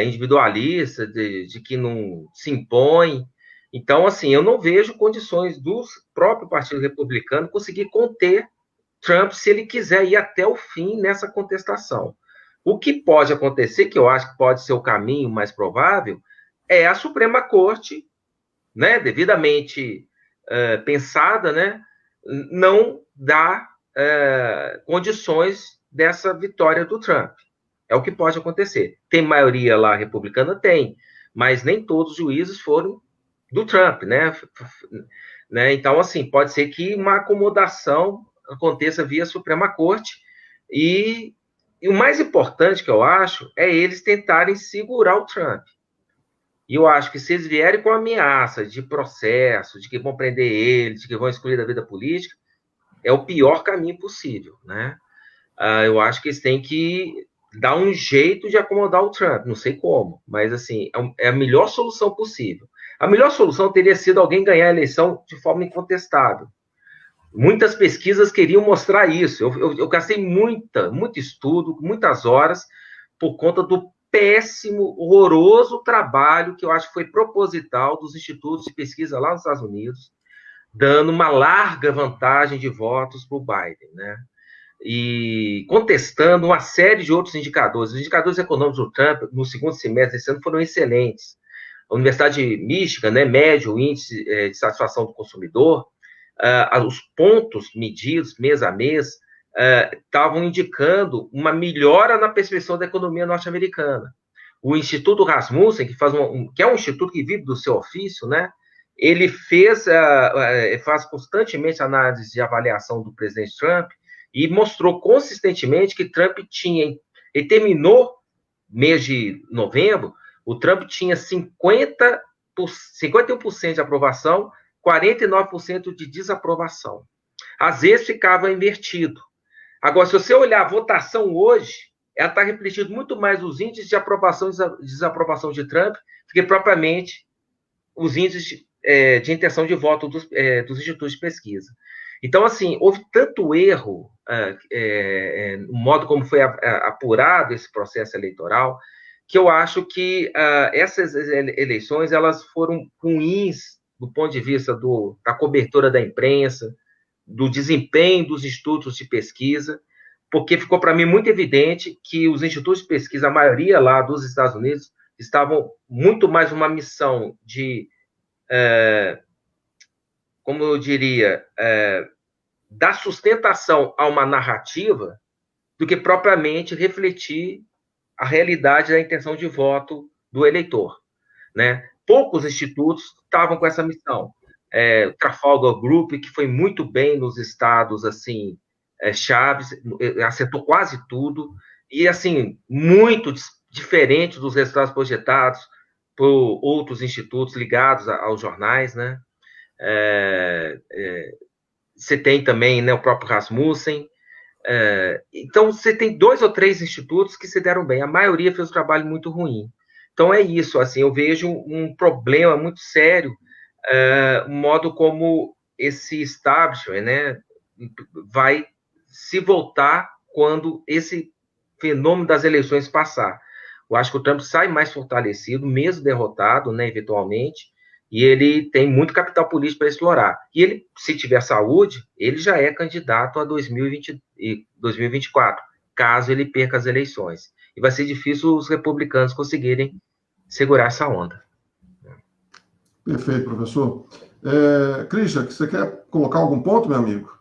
individualista, de que não se impõe. Então, assim, eu não vejo condições do próprio Partido Republicano conseguir conter Trump se ele quiser ir até o fim nessa contestação. O que pode acontecer, que eu acho que pode ser o caminho mais provável, é a Suprema Corte, né, devidamente pensada, né, não dar condições dessa vitória do Trump. É o que pode acontecer. Tem maioria lá republicana? Tem, mas nem todos os juízes foram do Trump, né? Então, assim, pode ser que uma acomodação aconteça via Suprema Corte e o mais importante que eu acho é eles tentarem segurar o Trump. E eu acho que se eles vierem com ameaça de processo, de que vão prender ele, de que vão excluir da vida política, é o pior caminho possível, né? Eu acho que eles têm que dar um jeito de acomodar o Trump, não sei como, mas assim, é a melhor solução possível. A melhor solução teria sido alguém ganhar a eleição de forma incontestável. Muitas pesquisas queriam mostrar isso. Eu gastei muito estudo, muitas horas, por conta do péssimo, horroroso trabalho que eu acho que foi proposital dos institutos de pesquisa lá nos Estados Unidos, dando uma larga vantagem de votos para o Biden, né? E contestando uma série de outros indicadores. Os indicadores econômicos do Trump, no segundo semestre desse ano, foram excelentes. A Universidade de Michigan, né, mede o índice de satisfação do consumidor, os pontos medidos mês a mês estavam indicando uma melhora na percepção da economia norte-americana. O Instituto Rasmussen, que é um instituto que vive do seu ofício, né, ele faz constantemente análise de avaliação do presidente Trump e mostrou consistentemente que Trump ele terminou mês de novembro, o Trump tinha 51% de aprovação, 49% de desaprovação. Às vezes ficava invertido. Agora, se você olhar a votação hoje, ela está refletindo muito mais os índices de aprovação e desaprovação de Trump do que propriamente os índices de intenção de voto dos institutos de pesquisa. Então, assim, houve tanto erro no modo como foi apurado esse processo eleitoral, que eu acho que essas eleições elas foram ruins do ponto de vista da cobertura da imprensa, do desempenho dos institutos de pesquisa, porque ficou para mim muito evidente que os institutos de pesquisa, a maioria lá dos Estados Unidos, estavam muito mais uma missão de, como eu diria, dar sustentação a uma narrativa do que propriamente refletir a realidade da intenção de voto do eleitor, né? Poucos institutos estavam com essa missão. O Trafalgar Group, que foi muito bem nos estados, assim, chaves, acertou quase tudo, e, assim, muito diferente dos resultados projetados por outros institutos ligados aos jornais, né? Você tem também, né, o próprio Rasmussen. Então, você tem 2 ou 3 institutos que se deram bem. A maioria fez um trabalho muito ruim. Então, é isso. Assim, eu vejo um problema muito sério, o modo como esse establishment, né, vai se voltar quando esse fenômeno das eleições passar. Eu acho que o Trump sai mais fortalecido, mesmo derrotado, né, eventualmente, e ele tem muito capital político para explorar. E ele, se tiver saúde, ele já é candidato a 2024, caso ele perca as eleições. E vai ser difícil os republicanos conseguirem segurar essa onda. Perfeito, professor. Christian, você quer colocar algum ponto, meu amigo?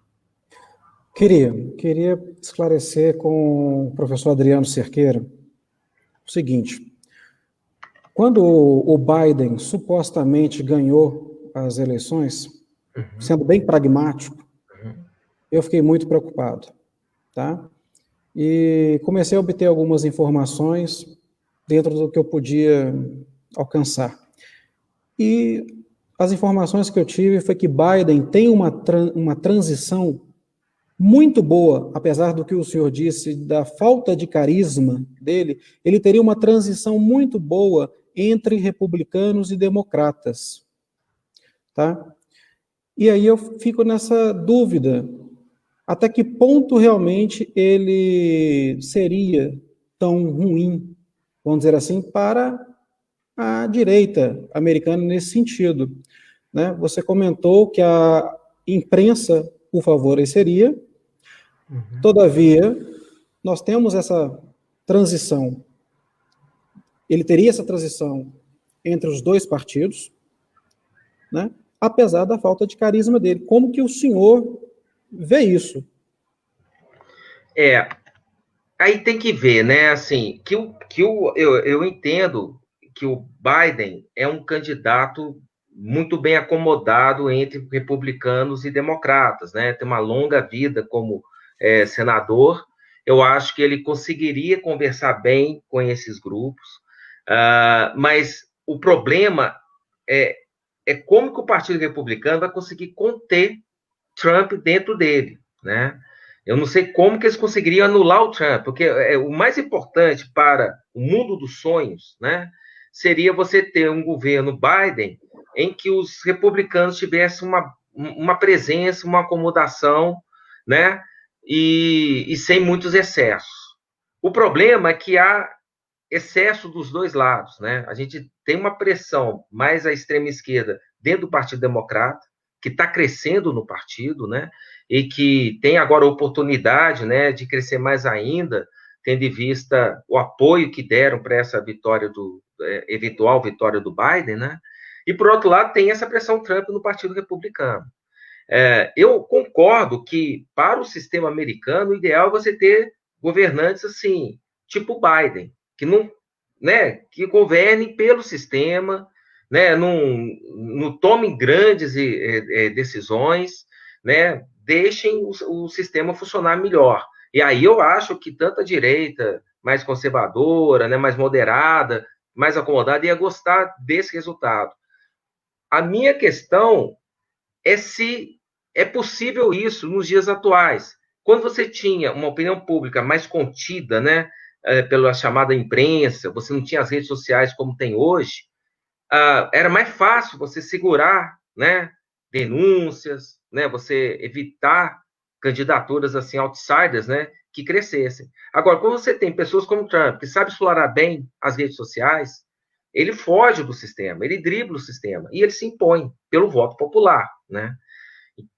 Queria esclarecer com o professor Adriano Cerqueira o seguinte: quando o Biden supostamente ganhou as eleições, sendo bem pragmático, eu fiquei muito preocupado, tá? E comecei a obter algumas informações dentro do que eu podia alcançar. E as informações que eu tive foi que Biden tem uma transição muito boa, apesar do que o senhor disse, da falta de carisma dele, ele teria uma transição muito boa entre republicanos e democratas. tá? E aí eu fico nessa dúvida, até que ponto realmente ele seria tão ruim, vamos dizer assim, para a direita americana nesse sentido, né? Você comentou que a imprensa o favoreceria, todavia, nós temos essa transição, ele teria essa transição entre os dois partidos, né? Apesar da falta de carisma dele. Como que o senhor vê isso? Aí tem que ver, né, assim, eu entendo que o Biden é um candidato muito bem acomodado entre republicanos e democratas, né, tem uma longa vida como senador, eu acho que ele conseguiria conversar bem com esses grupos, mas o problema é como que o Partido Republicano vai conseguir conter Trump dentro dele, né? Eu não sei como que eles conseguiriam anular o Trump, porque o mais importante para o mundo dos sonhos, né, seria você ter um governo Biden em que os republicanos tivessem uma presença, uma acomodação, né, e sem muitos excessos. O problema é que há excesso dos dois lados, né? A gente tem uma pressão mais à extrema esquerda dentro do Partido Democrata, que está crescendo no partido, né? E que tem agora a oportunidade, né, de crescer mais ainda, tendo em vista o apoio que deram para essa vitória eventual vitória do Biden, né? E por outro lado tem essa pressão Trump no Partido Republicano. Eu concordo que para o sistema americano o ideal é você ter governantes assim, tipo Biden, que não, né, que governem pelo sistema, né, não tomem grandes decisões, né, deixem o sistema funcionar melhor. E aí eu acho que tanto a direita, mais conservadora, né, mais moderada, mais acomodada, ia gostar desse resultado. A minha questão é se é possível isso nos dias atuais. Quando você tinha uma opinião pública mais contida, né, pela chamada imprensa, você não tinha as redes sociais como tem hoje, era mais fácil você segurar, né, denúncias, né, você evitar candidaturas assim outsiders, né, que crescessem. Agora, quando você tem pessoas como Trump, que sabe explorar bem as redes sociais, ele foge do sistema, ele dribla o sistema e ele se impõe pelo voto popular, né?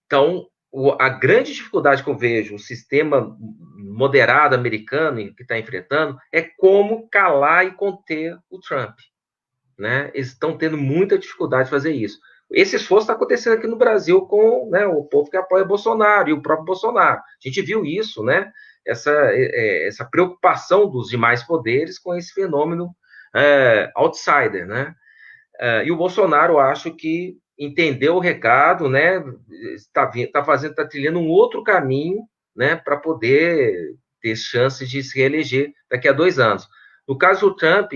Então, a grande dificuldade que eu vejo o sistema moderado americano que está enfrentando é como calar e conter o Trump, né? Eles estão tendo muita dificuldade de fazer isso. Esse esforço está acontecendo aqui no Brasil com, né, o povo que apoia Bolsonaro e o próprio Bolsonaro. A gente viu isso, né? Essa preocupação dos demais poderes com esse fenômeno outsider, né? E o Bolsonaro, acho que entendeu o recado, né? Está trilhando um outro caminho, né? Para poder ter chances de se reeleger daqui a 2 anos. No caso do Trump,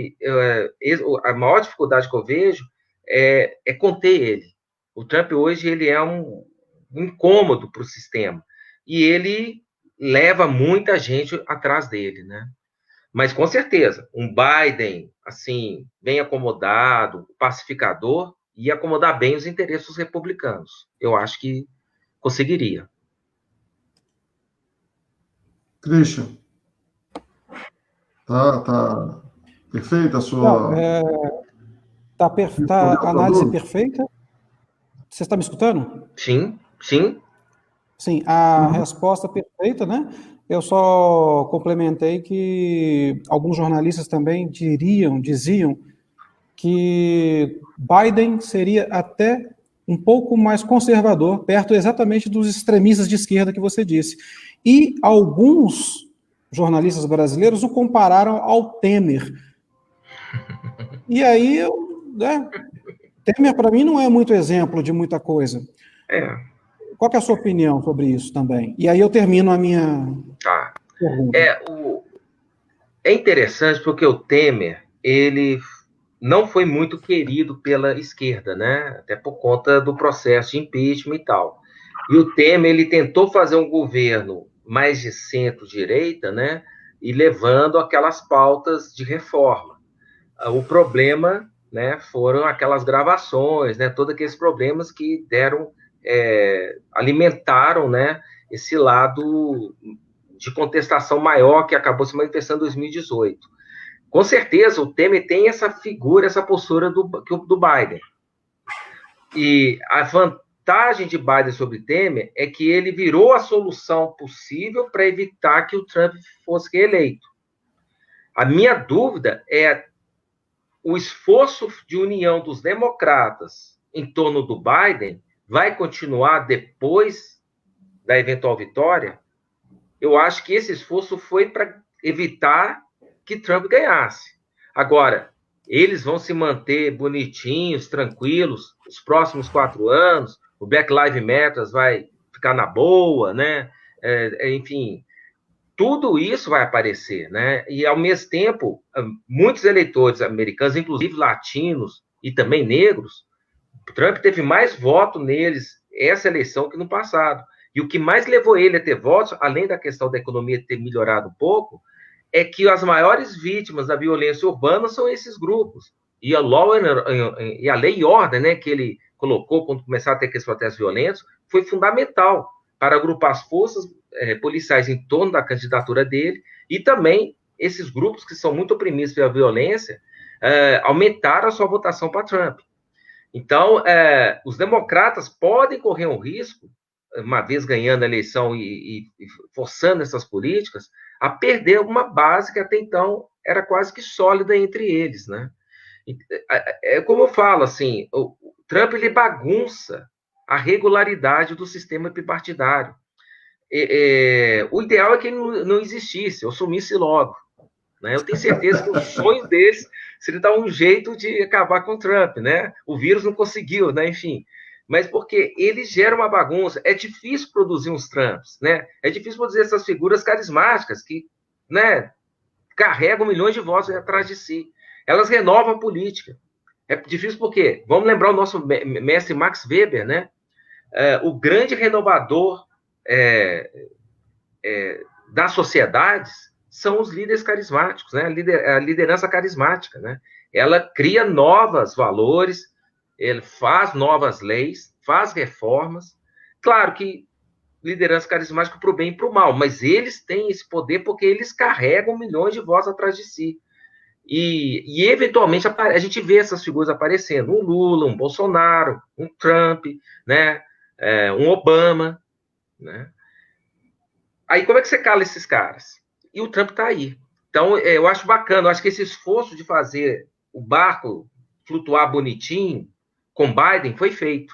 a maior dificuldade que eu vejo é conter ele. O Trump hoje ele é um incômodo para o sistema e ele leva muita gente atrás dele, né? Mas com certeza, um Biden assim bem acomodado, pacificador, ia acomodar bem os interesses dos republicanos. Eu acho que conseguiria. Christian, tá perfeita a sua... Tá a análise perfeita? Você está me escutando? Sim. Sim, a resposta perfeita, né? Eu só complementei que alguns jornalistas também diziam que Biden seria até um pouco mais conservador, perto exatamente dos extremistas de esquerda que você disse. E alguns jornalistas brasileiros o compararam ao Temer. E aí, né, Temer para mim não é muito exemplo de muita coisa. Qual que é a sua opinião sobre isso também? E aí eu termino a minha pergunta. É interessante porque o Temer, ele não foi muito querido pela esquerda, né? Até por conta do processo de impeachment e tal. E o Temer, ele tentou fazer um governo mais de centro-direita, né? E levando aquelas pautas de reforma. O problema, né, foram aquelas gravações, né, todos aqueles problemas que deram, alimentaram, né, esse lado de contestação maior que acabou se manifestando em 2018. Com certeza, o Temer tem essa figura, essa postura do Biden. E a vantagem de Biden sobre Temer é que ele virou a solução possível para evitar que o Trump fosse reeleito. A minha dúvida é o esforço de união dos democratas em torno do Biden vai continuar depois da eventual vitória? Eu acho que esse esforço foi para evitar que Trump ganhasse. Agora, eles vão se manter bonitinhos, tranquilos, os próximos 4 anos, o Black Lives Matter vai ficar na boa, né? Enfim, tudo isso vai aparecer, né? E, ao mesmo tempo, muitos eleitores americanos, inclusive latinos e também negros, Trump teve mais voto neles essa eleição que no passado. E o que mais levou ele a ter votos, além da questão da economia ter melhorado um pouco, é que as maiores vítimas da violência urbana são esses grupos. E a lei e ordem, né, que ele colocou quando começaram a ter aqueles protestos violentos, foi fundamental para agrupar as forças policiais em torno da candidatura dele, e também esses grupos que são muito oprimidos pela violência aumentaram a sua votação para Trump. Então, os democratas podem correr um risco, uma vez ganhando a eleição e forçando essas políticas, a perder uma base que até então era quase que sólida entre eles, né? É como eu falo, assim, o Trump, ele bagunça a regularidade do sistema bipartidário. O ideal é que ele não existisse, ou sumisse logo, né? Eu tenho certeza que o sonho deles seria dar um jeito de acabar com o Trump, né? O vírus não conseguiu, né? Enfim, mas porque ele gera uma bagunça. É difícil produzir uns Trumps, né? É difícil produzir essas figuras carismáticas que, né, carregam milhões de votos atrás de si. Elas renovam a política. É difícil porque, vamos lembrar o nosso mestre Max Weber, né? O grande renovador das sociedades são os líderes carismáticos, né? A liderança carismática, né? Ela cria novos valores, ele faz novas leis, faz reformas. Claro que liderança carismática para o bem e para o mal, mas eles têm esse poder porque eles carregam milhões de votos atrás de si. E eventualmente a gente vê essas figuras aparecendo, um Lula, um Bolsonaro, um Trump, né? Um Obama, né? Aí como é que você cala esses caras? E o Trump está aí. Então, eu acho bacana, eu acho que esse esforço de fazer o barco flutuar bonitinho com Biden foi feito.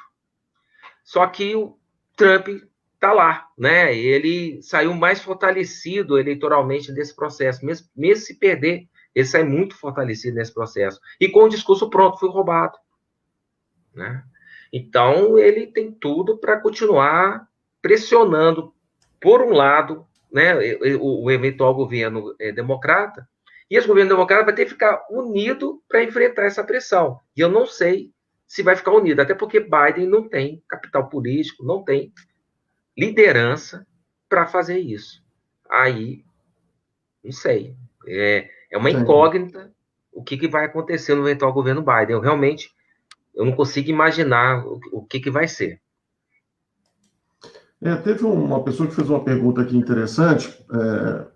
Só que o Trump está lá, né? Ele saiu mais fortalecido eleitoralmente desse processo, mesmo se perder, ele sai muito fortalecido nesse processo. E com o discurso pronto, foi roubado, né? Então, ele tem tudo para continuar pressionando, por um lado, né, o eventual governo democrata, e esse governo democrata vai ter que ficar unido para enfrentar essa pressão. E eu não sei se vai ficar unido, até porque Biden não tem capital político, não tem liderança para fazer isso. Aí, não sei. É uma incógnita o que vai acontecer no eventual governo Biden. Eu não consigo imaginar o que vai ser. Teve uma pessoa que fez uma pergunta aqui interessante.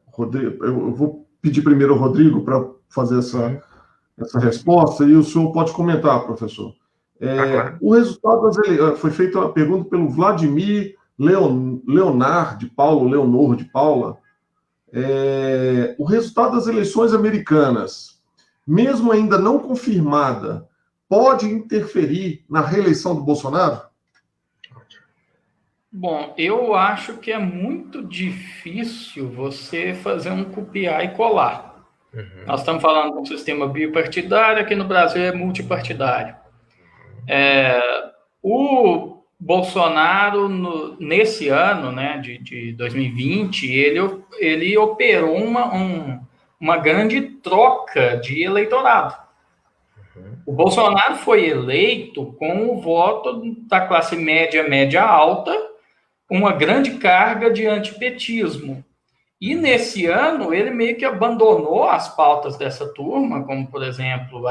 Rodrigo, eu vou pedir primeiro ao Rodrigo para fazer essa resposta, e o senhor pode comentar, professor. Claro. O resultado das eleições foi feita uma pergunta pelo Vladimir Leonor de Paula. O resultado das eleições americanas, mesmo ainda não confirmada, pode interferir na reeleição do Bolsonaro? Bom, eu acho que é muito difícil você fazer um copiar e colar. Uhum. Nós estamos falando de um sistema bipartidário, aqui no Brasil é multipartidário. O Bolsonaro, nesse ano, né, de 2020, ele operou uma grande troca de eleitorado. O Bolsonaro foi eleito com o voto da classe média alta, uma grande carga de antipetismo. E nesse ano, ele meio que abandonou as pautas dessa turma, como, por exemplo,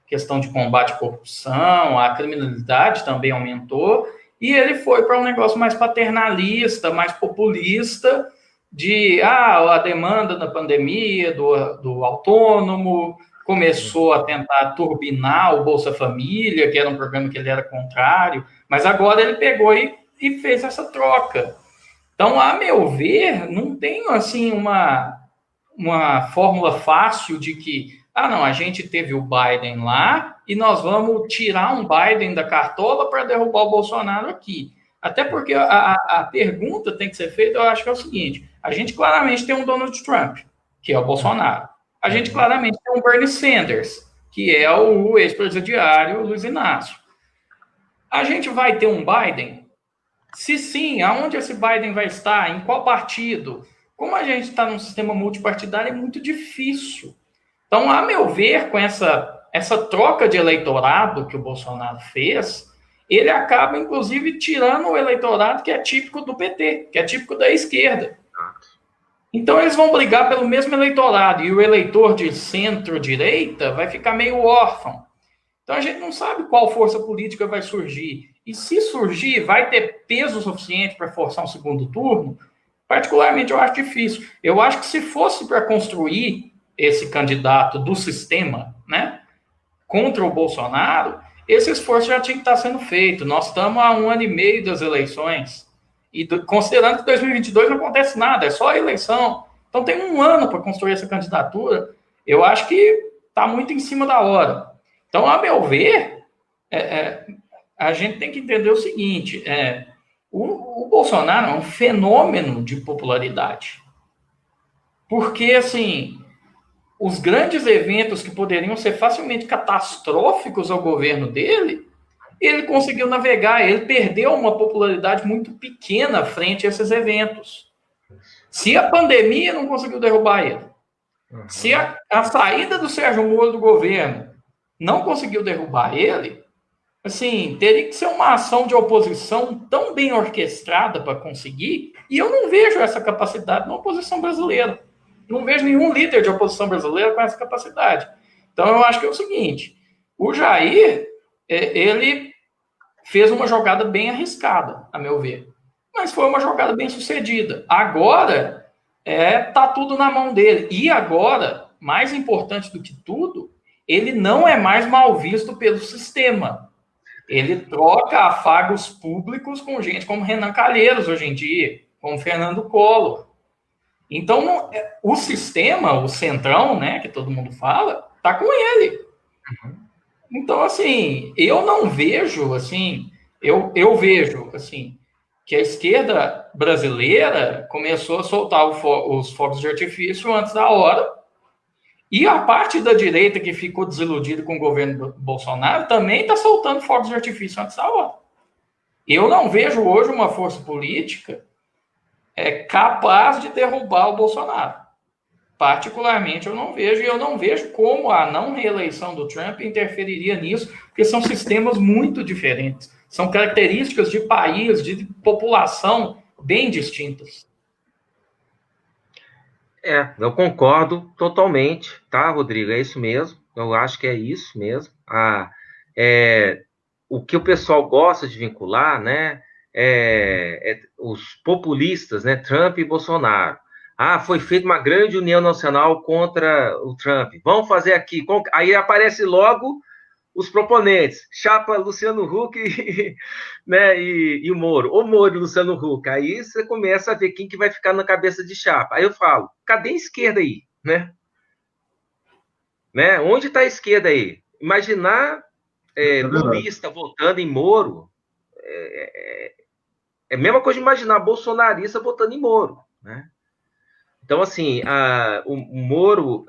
questão de combate à corrupção, a criminalidade também aumentou, e ele foi para um negócio mais paternalista, mais populista, de a demanda da pandemia, do autônomo, começou a tentar turbinar o Bolsa Família, que era um programa que ele era contrário, mas agora ele pegou e fez essa troca. Então, a meu ver, não tem assim uma fórmula fácil de que, não, a gente teve o Biden lá e nós vamos tirar um Biden da cartola para derrubar o Bolsonaro aqui. Até porque a pergunta tem que ser feita, eu acho que é o seguinte, a gente claramente tem um Donald Trump, que é o Bolsonaro. A gente claramente tem um Bernie Sanders, que é o ex-presidiário Luiz Inácio. A gente vai ter um Biden? Se sim, aonde esse Biden vai estar? Em qual partido? Como a gente está num sistema multipartidário, é muito difícil. Então, a meu ver, com essa troca de eleitorado que o Bolsonaro fez, ele acaba, inclusive, tirando o eleitorado que é típico do PT, que é típico da esquerda. Então, eles vão brigar pelo mesmo eleitorado, e o eleitor de centro-direita vai ficar meio órfão. Então, a gente não sabe qual força política vai surgir. E se surgir, vai ter peso suficiente para forçar um segundo turno? Particularmente, eu acho difícil. Eu acho que se fosse para construir esse candidato do sistema, né, contra o Bolsonaro, esse esforço já tinha que estar sendo feito. Nós estamos há 1 ano e meio das eleições. E considerando que 2022 não acontece nada, é só a eleição. Então, tem 1 ano para construir essa candidatura. Eu acho que está muito em cima da hora. Então, a meu ver, a gente tem que entender o seguinte, o Bolsonaro é um fenômeno de popularidade. Porque, assim, os grandes eventos que poderiam ser facilmente catastróficos ao governo dele, ele conseguiu navegar, ele perdeu uma popularidade muito pequena frente a esses eventos. Se a pandemia não conseguiu derrubar ele, se a saída do Sérgio Moro do governo não conseguiu derrubar ele, assim, teria que ser uma ação de oposição tão bem orquestrada para conseguir, e eu não vejo essa capacidade na oposição brasileira. Não vejo nenhum líder de oposição brasileira com essa capacidade. Então, eu acho que é o seguinte, o Jair, ele fez uma jogada bem arriscada, a meu ver, mas foi uma jogada bem sucedida. Agora, tá tudo na mão dele. E agora, mais importante do que tudo, ele não é mais mal visto pelo sistema. Ele troca afagos públicos com gente como Renan Calheiros hoje em dia, como Fernando Collor. Então, o sistema, o centrão, né, que todo mundo fala, tá com ele. Então, assim, eu não vejo, assim, eu vejo, assim, que a esquerda brasileira começou a soltar os fogos de artifício antes da hora, e a parte da direita que ficou desiludida com o governo Bolsonaro também está soltando fogos de artifício antes da hora. Eu não vejo hoje uma força política capaz de derrubar o Bolsonaro. Particularmente, eu não vejo, e eu não vejo como a não reeleição do Trump interferiria nisso, porque são sistemas muito diferentes. São características de país, de população bem distintas. Eu concordo totalmente, tá, Rodrigo? É isso mesmo. Eu acho que é isso mesmo. O que o pessoal gosta de vincular, né, os populistas, né, Trump e Bolsonaro. Foi feita uma grande união nacional contra o Trump. Vamos fazer aqui. Aí aparece logo os proponentes, chapa Luciano Huck né, e o Moro. O Moro e o Luciano Huck. Aí você começa a ver quem que vai ficar na cabeça de chapa. Aí eu falo, cadê a esquerda aí? Né? Onde está a esquerda aí? Imaginar lulista votando em Moro é a mesma coisa de imaginar bolsonarista votando em Moro. Né? Então, assim, o Moro,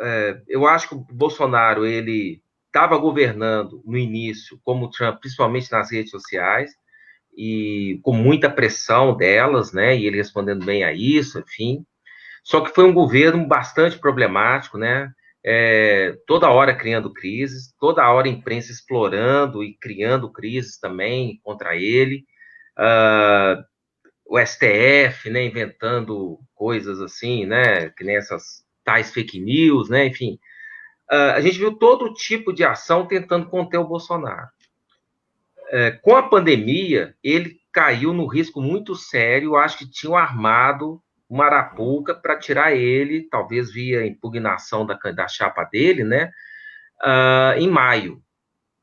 eu acho que o Bolsonaro, ele estava governando no início, como o Trump, principalmente nas redes sociais, e com muita pressão delas, né, e ele respondendo bem a isso, enfim. Só que foi um governo bastante problemático, né, toda hora criando crises, toda hora a imprensa explorando e criando crises também contra ele, o STF, né, inventando coisas assim, né, que nem essas tais fake news, né, enfim. a gente viu todo tipo de ação tentando conter o Bolsonaro. Com a pandemia, ele caiu no risco muito sério, acho que tinham armado uma arapuca para tirar ele, talvez via impugnação da chapa dele, né, em maio.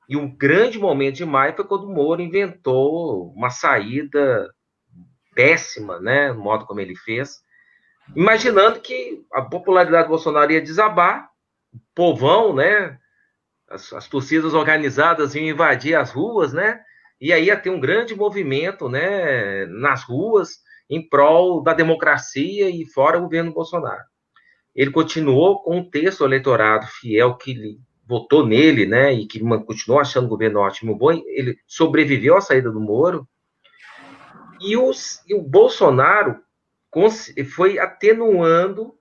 E um grande momento de maio foi quando o Moro inventou uma saída péssima, né, no modo como ele fez, imaginando que a popularidade do Bolsonaro ia desabar, o povão, né, as torcidas organizadas iam invadir as ruas, né, e aí ia ter um grande movimento, né, nas ruas, em prol da democracia e fora o governo Bolsonaro. Ele continuou com um terço do eleitorado fiel que votou nele, né, e que continuou achando o governo ótimo e bom. Ele sobreviveu à saída do Moro. E o Bolsonaro foi atenuando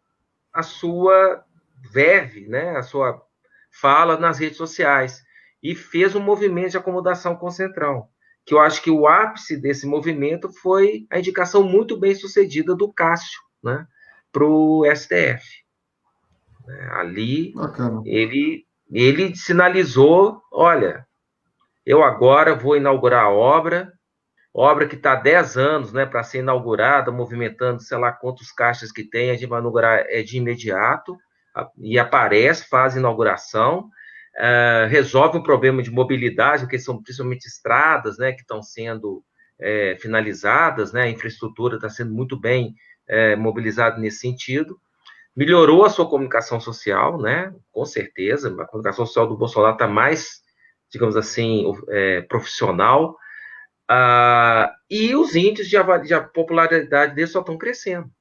a sua verve, né, a sua fala nas redes sociais, e fez um movimento de acomodação com o Centrão, que eu acho que o ápice desse movimento foi a indicação muito bem sucedida do Cássio, né, para o STF. Ali, ele sinalizou, olha, eu agora vou inaugurar a obra que está há 10 anos, né, para ser inaugurada, movimentando, sei lá quantos caixas que tem, a gente vai inaugurar de imediato, e aparece, faz a inauguração, resolve um problema de mobilidade, que são principalmente estradas, né, que estão sendo finalizadas, né, a infraestrutura está sendo muito bem mobilizada nesse sentido, melhorou a sua comunicação social, né, com certeza, a comunicação social do Bolsonaro está mais, digamos assim, profissional, e os índices de popularidade dele só estão crescendo,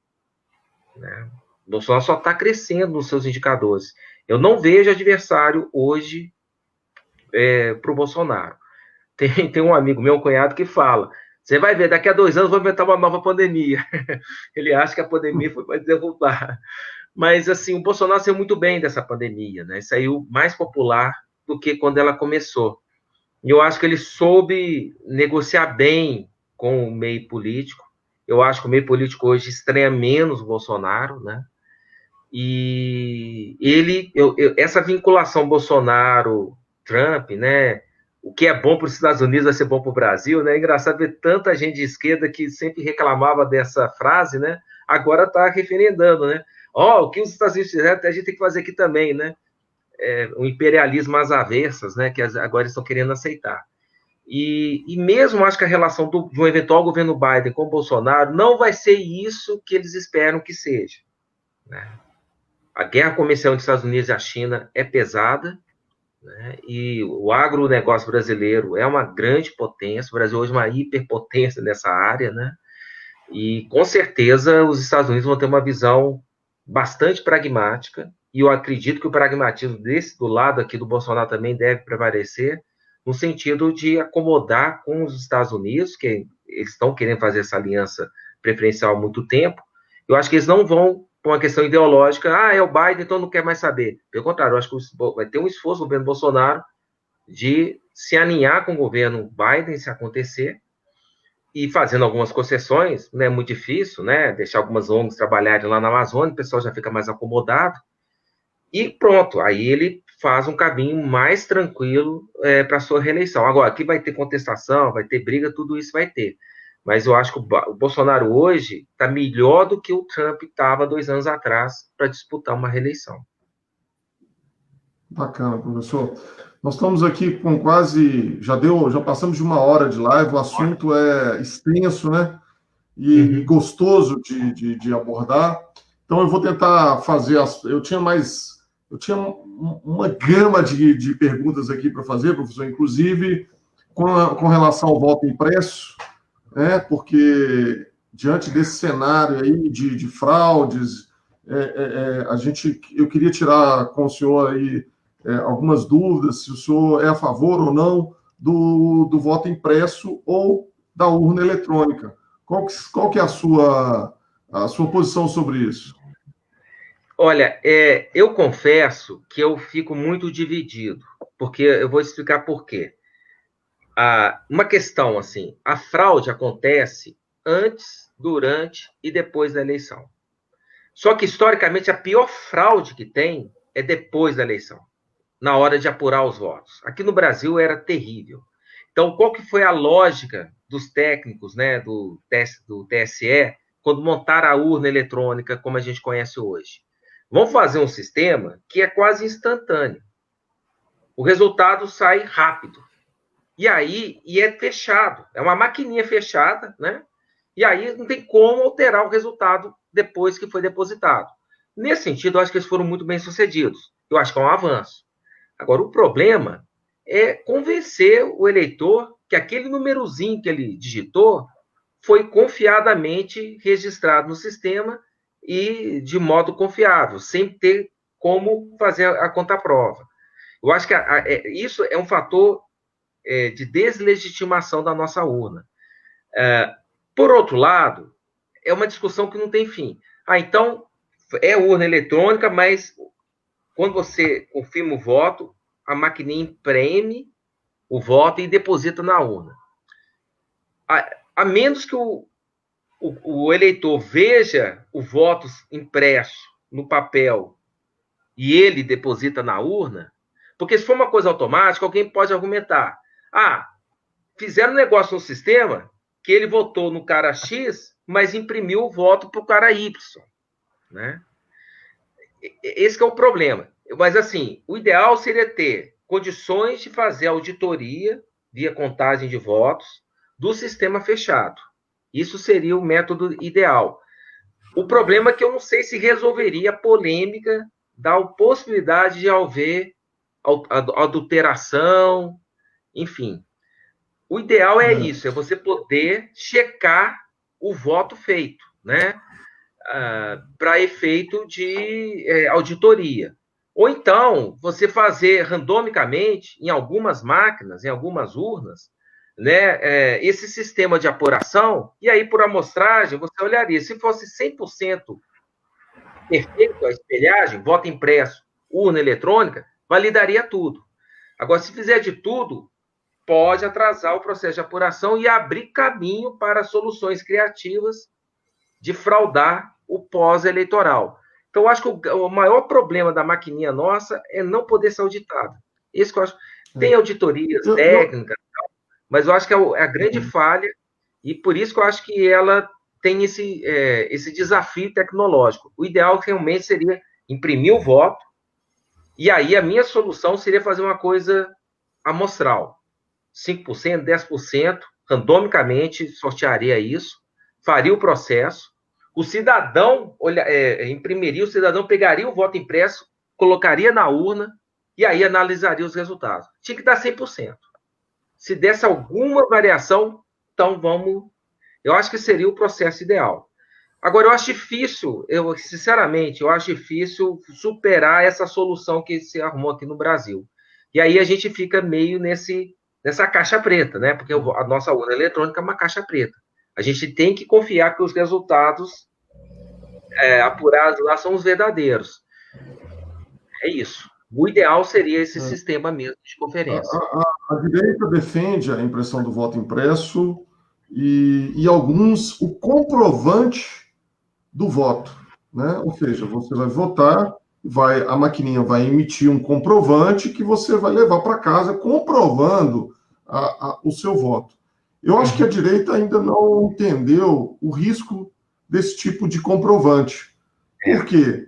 né? O Bolsonaro só está crescendo nos seus indicadores. Eu não vejo adversário hoje para o Bolsonaro. Tem um amigo meu, um cunhado, que fala, você vai ver, daqui a 2 anos vou inventar uma nova pandemia. Ele acha que a pandemia foi para derrubar. Mas, assim, o Bolsonaro saiu muito bem dessa pandemia, né? Saiu mais popular do que quando ela começou. E eu acho que ele soube negociar bem com o meio político. Eu acho que o meio político hoje estranha menos o Bolsonaro, né? E essa vinculação Bolsonaro-Trump, né? O que é bom para os Estados Unidos vai ser bom para o Brasil, né? É engraçado ver tanta gente de esquerda que sempre reclamava dessa frase, né? Agora está referendando, né? O que os Estados Unidos fizeram, a gente tem que fazer aqui também, né? O imperialismo às avessas, né? Que agora estão querendo aceitar. E mesmo acho que a relação de um eventual governo Biden com o Bolsonaro não vai ser isso que eles esperam que seja, né? A guerra comercial entre os Estados Unidos e a China é pesada, né? E o agronegócio brasileiro é uma grande potência, o Brasil hoje é uma hiperpotência nessa área, né? E com certeza os Estados Unidos vão ter uma visão bastante pragmática, e eu acredito que o pragmatismo do lado aqui do Bolsonaro também deve prevalecer, no sentido de acomodar com os Estados Unidos, que eles estão querendo fazer essa aliança preferencial há muito tempo. Eu acho que eles não vão por uma questão ideológica, é o Biden, então não quer mais saber. Pelo contrário, eu acho que vai ter um esforço do governo Bolsonaro de se alinhar com o governo Biden, se acontecer, e fazendo algumas concessões, não é muito difícil, né? Deixar algumas ONGs trabalharem lá na Amazônia, o pessoal já fica mais acomodado, e pronto, aí ele faz um caminho mais tranquilo para a sua reeleição. Agora, aqui vai ter contestação, vai ter briga, tudo isso vai ter. Mas eu acho que o Bolsonaro hoje está melhor do que o Trump estava 2 anos atrás para disputar uma reeleição. Bacana, professor. Nós estamos aqui com já passamos de 1 hora de live, o assunto é extenso, né? E gostoso de abordar. Então eu vou tentar fazer eu tinha uma gama de perguntas aqui para fazer, professor, inclusive com relação ao voto impresso, né? Porque diante desse cenário aí de fraudes, eu queria tirar com o senhor aí algumas dúvidas, se o senhor é a favor ou não do voto impresso ou da urna eletrônica. Qual que é a sua posição sobre isso? Olha, eu confesso que eu fico muito dividido, porque eu vou explicar por quê. Uma questão assim, a fraude acontece antes, durante e depois da eleição. Só que, historicamente, a pior fraude que tem é depois da eleição. na hora de apurar os votos. Aqui no Brasil era terrível. Então, qual que foi a lógica dos técnicos, né, do TSE, quando montaram a urna eletrônica como a gente conhece hoje? Vamos fazer um sistema que é quase instantâneo. O resultado sai rápido. E aí, é fechado. É uma maquininha fechada, né? E aí não tem como alterar o resultado depois que foi depositado. Nesse sentido, eu acho que eles foram muito bem sucedidos. Eu acho que é um avanço. Agora, o problema é convencer o eleitor que aquele númerozinho que ele digitou foi confiadamente registrado no sistema e de modo confiável, sem ter como fazer a contraprova. Eu acho que isso é um fator de deslegitimação da nossa urna. Por outro lado, é uma discussão que não tem fim. Então, é urna eletrônica, mas quando você confirma o voto, a maquininha imprime o voto e deposita na urna. A menos que o eleitor veja o voto impresso no papel e ele deposita na urna, porque se for uma coisa automática, alguém pode argumentar: fizeram um negócio no sistema que ele votou no cara X, mas imprimiu o voto para o cara Y, né? Esse que é o problema. Mas, assim, o ideal seria ter condições de fazer auditoria via contagem de votos do sistema fechado. Isso seria o método ideal. O problema é que eu não sei se resolveria a polêmica da possibilidade de haver adulteração, enfim. O ideal é isso, é você poder checar o voto feito, né? Para efeito de auditoria. Ou então, você fazer randomicamente, em algumas máquinas, em algumas urnas, né, esse sistema de apuração, e aí, por amostragem, você olharia. Se fosse 100% perfeito a espelhagem, voto impresso, urna eletrônica, validaria tudo. Agora, se fizer de tudo, pode atrasar o processo de apuração e abrir caminho para soluções criativas de fraudar o pós-eleitoral. Então, eu acho que o maior problema da maquininha nossa é não poder ser auditada. Isso que eu acho. Tem auditorias técnicas, mas eu acho que é a grande falha, e por isso que eu acho que ela tem esse desafio tecnológico. O ideal realmente seria imprimir o voto, e aí a minha solução seria fazer uma coisa amostral. 5%, 10%, randomicamente sortearia isso, faria o processo, o cidadão imprimiria, o cidadão pegaria o voto impresso, colocaria na urna e aí analisaria os resultados. Tinha que dar 100%. Se desse alguma variação, então eu acho que seria o processo ideal. Agora, eu acho difícil, sinceramente, eu acho difícil superar essa solução que se arrumou aqui no Brasil. E aí a gente fica meio nessa caixa preta, né? Porque a nossa urna eletrônica é uma caixa preta. A gente tem que confiar que os resultados apurados lá são os verdadeiros. É isso. O ideal seria esse sistema mesmo de conferência. A direita defende a impressão do voto impresso e alguns o comprovante do voto, né? Ou seja, você vai votar, a maquininha vai emitir um comprovante que você vai levar para casa comprovando o seu voto. Eu acho que a direita ainda não entendeu o risco desse tipo de comprovante. Por quê?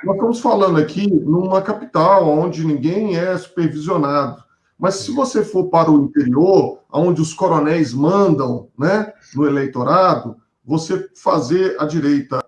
Nós estamos falando aqui numa capital onde ninguém é supervisionado. Mas se você for para o interior, onde os coronéis mandam, né, no eleitorado, você fazer a direita,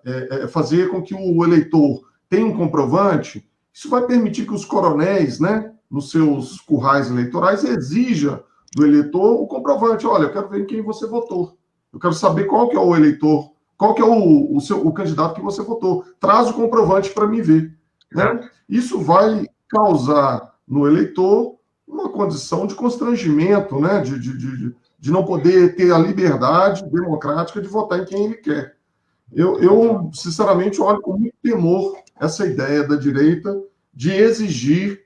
fazer com que o eleitor tenha um comprovante, isso vai permitir que os coronéis, né, nos seus currais eleitorais, exija do eleitor o comprovante. Olha, eu quero ver em quem você votou. Eu quero saber qual que é o eleitor, qual que é o candidato que você votou. Traz o comprovante para me ver. Né? Isso vai causar no eleitor uma condição de constrangimento, né? de não poder ter a liberdade democrática de votar em quem ele quer. Eu sinceramente, olho com muito temor essa ideia da direita de exigir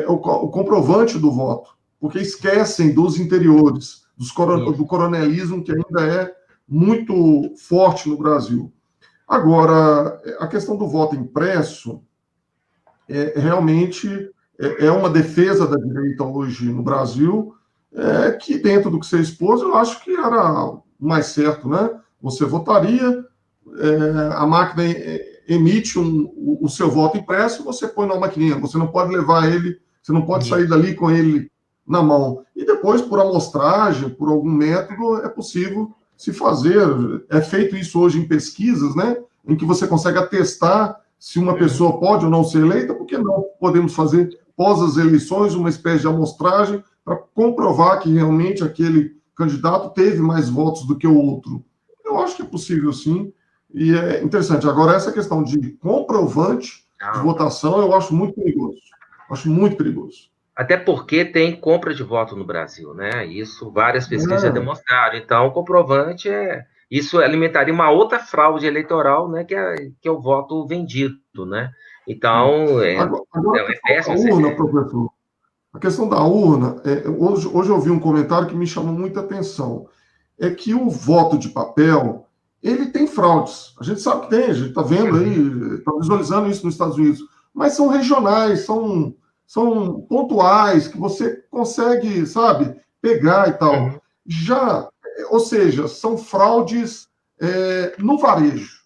o comprovante do voto, porque esquecem dos interiores, do coronelismo que ainda é muito forte no Brasil. Agora, a questão do voto impresso realmente é uma defesa da direita hoje no Brasil, que dentro do que você expôs, eu acho que era o mais certo, né? Você votaria, a máquina emite o seu voto impresso, você põe na maquininha, você não pode levar ele, você não pode sair dali com ele na mão. E depois, por amostragem, por algum método, é possível se fazer. É feito isso hoje em pesquisas, né? Em que você consegue atestar se uma pessoa pode ou não ser eleita, porque não podemos fazer, pós as eleições, uma espécie de amostragem para comprovar que realmente aquele candidato teve mais votos do que o outro. Eu acho que é possível, sim, e é interessante. Agora, essa questão de comprovante de votação, eu acho muito perigoso. Acho muito perigoso. Até porque tem compra de voto no Brasil, né? Isso várias pesquisas já demonstraram. Então, o comprovante isso alimentaria uma outra fraude eleitoral, né? Que é o voto vendido, né? Então, agora é péssimo. A urna, professor. A questão da urna, hoje eu ouvi um comentário que me chamou muita atenção. É que o voto de papel, ele tem fraudes. A gente sabe que tem, a gente está vendo aí, está visualizando isso nos Estados Unidos. Mas são regionais, são pontuais, que você consegue, sabe, pegar e tal. Ou seja, são fraudes no varejo,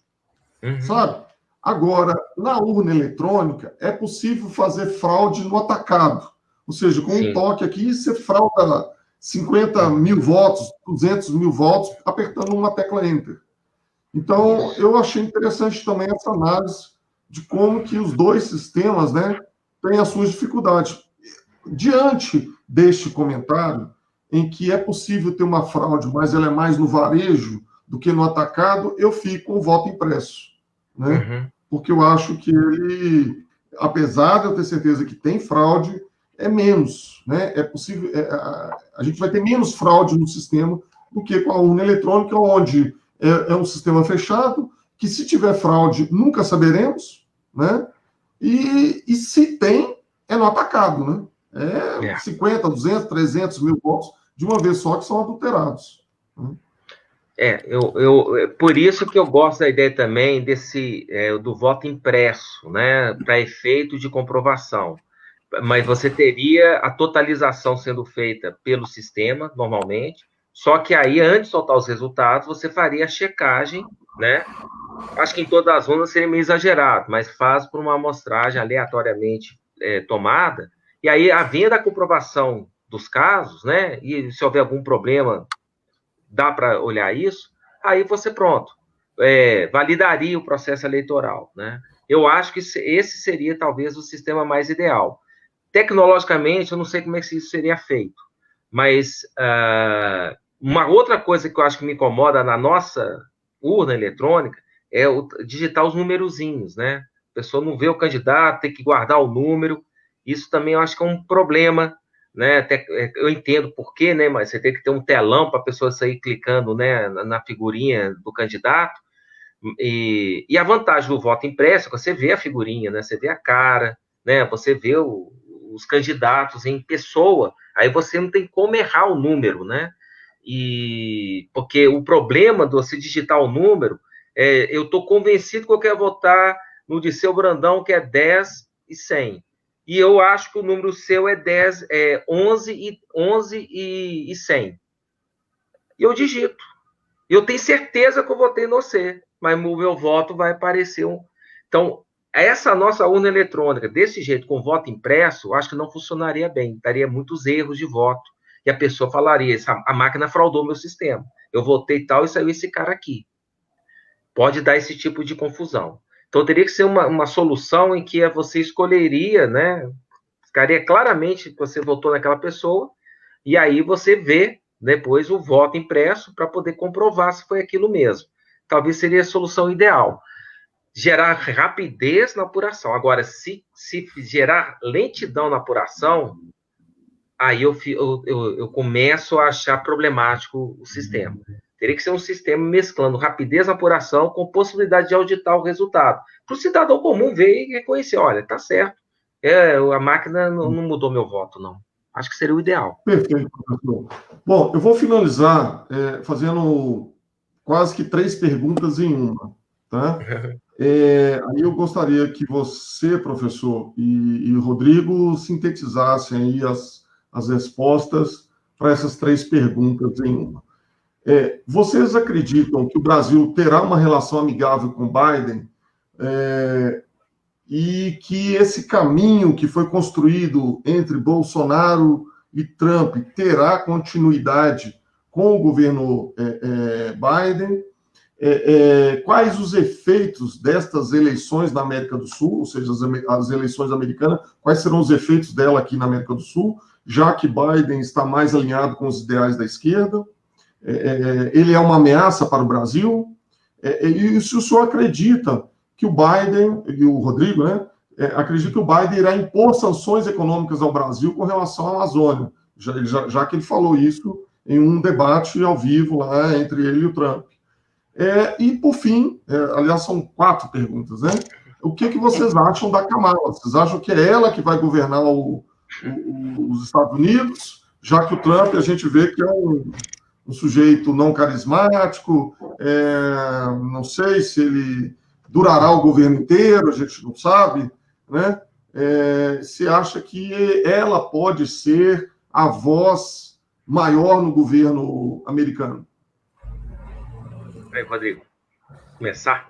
sabe? Agora, na urna eletrônica, é possível fazer fraude no atacado. Ou seja, com um toque aqui, você frauda 50 mil votos, 200 mil votos, apertando uma tecla Enter. Então, eu achei interessante também essa análise de como que os dois sistemas, né, têm as suas dificuldades. Diante deste comentário, em que é possível ter uma fraude, mas ela é mais no varejo do que no atacado, eu fico com o voto impresso, né? Porque eu acho que ele, apesar de eu ter certeza que tem fraude, é menos, né? É possível, a gente vai ter menos fraude no sistema do que com a urna eletrônica, onde é um sistema fechado, que se tiver fraude, nunca saberemos, né? E se tem, é no atacado, né? 50, 200, 300 mil votos de uma vez só que são adulterados. Né? Por isso que eu gosto da ideia também do voto impresso, né? Para efeito de comprovação. Mas você teria a totalização sendo feita pelo sistema, normalmente, só que aí, antes de soltar os resultados, você faria a checagem, né? Acho que em todas as urnas seria meio exagerado, mas faz por uma amostragem aleatoriamente tomada, e aí, havendo a comprovação dos casos, né? E se houver algum problema, dá para olhar isso, aí você, pronto, validaria o processo eleitoral, né? Eu acho que esse seria, talvez, o sistema mais ideal. Tecnologicamente, eu não sei como é que isso seria feito, mas uma outra coisa que eu acho que me incomoda na nossa urna eletrônica é digitar os numerozinhos, né? A pessoa não vê o candidato, tem que guardar o número. Isso também eu acho que é um problema, né? Eu entendo por quê, né? Mas você tem que ter um telão para a pessoa sair clicando, né, na figurinha do candidato. E a vantagem do voto impresso é que você vê a figurinha, né? Você vê a cara, né? Você vê os candidatos em pessoa, aí você não tem como errar o número, né? Porque o problema de você digitar o número, eu estou convencido que eu quero votar no Dirceu Brandão, que é 10 e 100. E eu acho que o número seu é 11 e 100. E eu digito. Eu tenho certeza que eu votei no você, mas o meu voto vai aparecer um... Então, essa nossa urna eletrônica, desse jeito, com voto impresso, acho que não funcionaria bem. Daria muitos erros de voto. E a pessoa falaria, a máquina fraudou meu sistema. Eu votei tal e saiu esse cara aqui. Pode dar esse tipo de confusão. Então, teria que ser uma solução em que você escolheria, né? Ficaria claramente que você votou naquela pessoa, e aí você vê depois o voto impresso para poder comprovar se foi aquilo mesmo. Talvez seria a solução ideal. Gerar rapidez na apuração. Agora, se gerar lentidão na apuração, aí eu começo a achar problemático o sistema. Teria que ser um sistema mesclando rapidez na apuração com possibilidade de auditar o resultado. Para o cidadão comum ver e reconhecer, olha, tá certo, a máquina não mudou meu voto, não. Acho que seria o ideal. Perfeito, professor. Bom, eu vou finalizar fazendo quase que 3 perguntas em uma. Tá? Aí eu gostaria que você, professor, e Rodrigo sintetizassem aí as respostas para essas 3 perguntas em uma. Vocês acreditam que o Brasil terá uma relação amigável com Biden e que esse caminho que foi construído entre Bolsonaro e Trump terá continuidade com o governo Biden? Quais os efeitos destas eleições na América do Sul, ou seja, as eleições americanas, quais serão os efeitos dela aqui na América do Sul, já que Biden está mais alinhado com os ideais da esquerda? Ele é uma ameaça para o Brasil? E se o senhor acredita que o Biden, e o Rodrigo, né, acredita que o Biden irá impor sanções econômicas ao Brasil com relação à Amazônia, já que ele falou isso em um debate ao vivo lá entre ele e o Trump. E, por fim, aliás, são 4 perguntas, né? O que vocês acham da Kamala? Vocês acham que é ela que vai governar os Estados Unidos, já que o Trump, a gente vê que é um sujeito não carismático, não sei se ele durará o governo inteiro, a gente não sabe, né? Se acha que ela pode ser a voz maior no governo americano? Aí, Rodrigo, começar?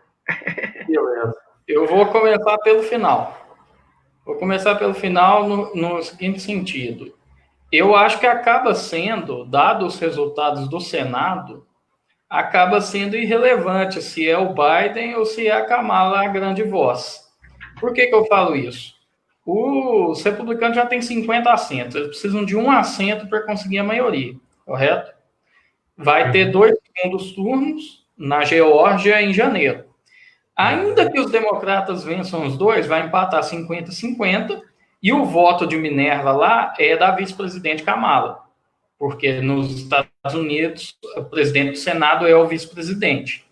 Beleza. Eu vou começar pelo final. Vou começar pelo final no seguinte sentido. Eu acho que acaba sendo, dados os resultados do Senado, acaba sendo irrelevante se é o Biden ou se é a Kamala a grande voz. Por que eu falo isso? Os republicanos já têm 50 assentos, eles precisam de um assento para conseguir a maioria, correto? Vai ter 2 segundos turnos na Geórgia em janeiro. Ainda que os democratas vençam os 2, vai empatar 50-50, e o voto de Minerva lá é da vice-presidente Kamala, porque nos Estados Unidos o presidente do Senado é o vice-presidente.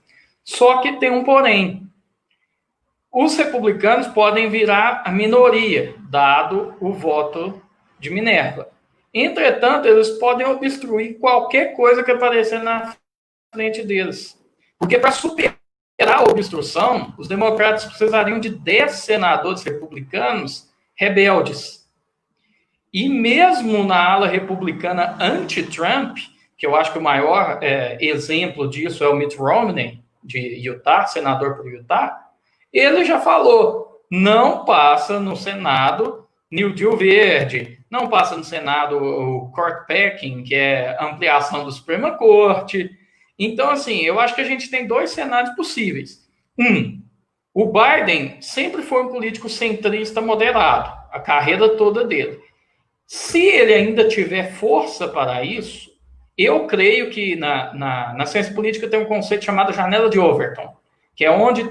Só que tem um porém. Os republicanos podem virar a minoria, dado o voto de Minerva. Entretanto, eles podem obstruir qualquer coisa que aparecer na frente deles. Porque para superar a obstrução, os democratas precisariam de 10 senadores republicanos rebeldes. E mesmo na ala republicana anti-Trump, que eu acho que o maior exemplo disso é o Mitt Romney, de Utah, senador por Utah, ele já falou, não passa no Senado New Deal Verde, não passa no Senado o Court Packing, que é a ampliação da Suprema Corte. Então, assim, eu acho que a gente tem 2 cenários possíveis. O Biden sempre foi um político centrista moderado, a carreira toda dele. Se ele ainda tiver força para isso, eu creio que na ciência política tem um conceito chamado janela de Overton, que é onde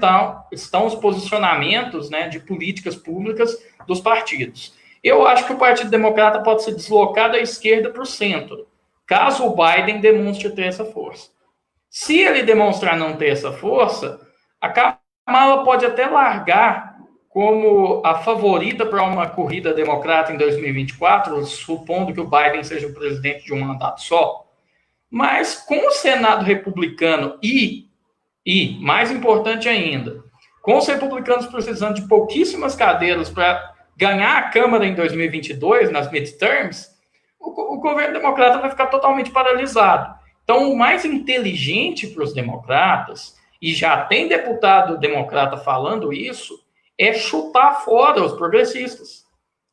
estão os posicionamentos, né, de políticas públicas dos partidos. Eu acho que o Partido Democrata pode se deslocar da esquerda para o centro, caso o Biden demonstre ter essa força. Se ele demonstrar não ter essa força, a Kamala pode até largar como a favorita para uma corrida democrata em 2024, supondo que o Biden seja o presidente de um mandato só. Mas com o Senado republicano e mais importante ainda, com os republicanos precisando de pouquíssimas cadeiras para ganhar a Câmara em 2022, nas midterms, o governo democrata vai ficar totalmente paralisado. Então, o mais inteligente para os democratas, e já tem deputado democrata falando isso, é chutar fora os progressistas.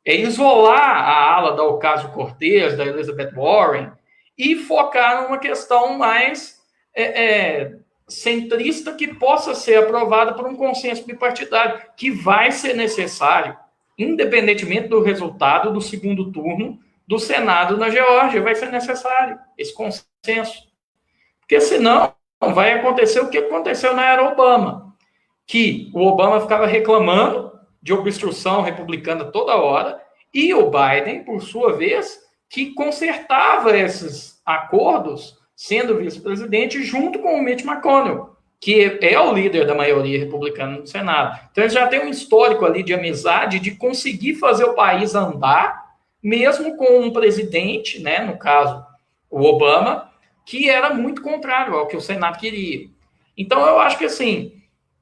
É isolar a ala da Ocasio-Cortez, da Elizabeth Warren, e focar numa questão mais centrista que possa ser aprovada por um consenso bipartidário, que vai ser necessário, independentemente do resultado do segundo turno do Senado na Geórgia, vai ser necessário esse consenso. Porque senão vai acontecer o que aconteceu na era Obama, que o Obama ficava reclamando de obstrução republicana toda hora, e o Biden, por sua vez, que consertava esses acordos, sendo vice-presidente, junto com o Mitch McConnell, que é o líder da maioria republicana no Senado. Então, eles já têm um histórico ali de amizade, de conseguir fazer o país andar, mesmo com um presidente, né, no caso, o Obama, que era muito contrário ao que o Senado queria. Então, eu acho que, assim,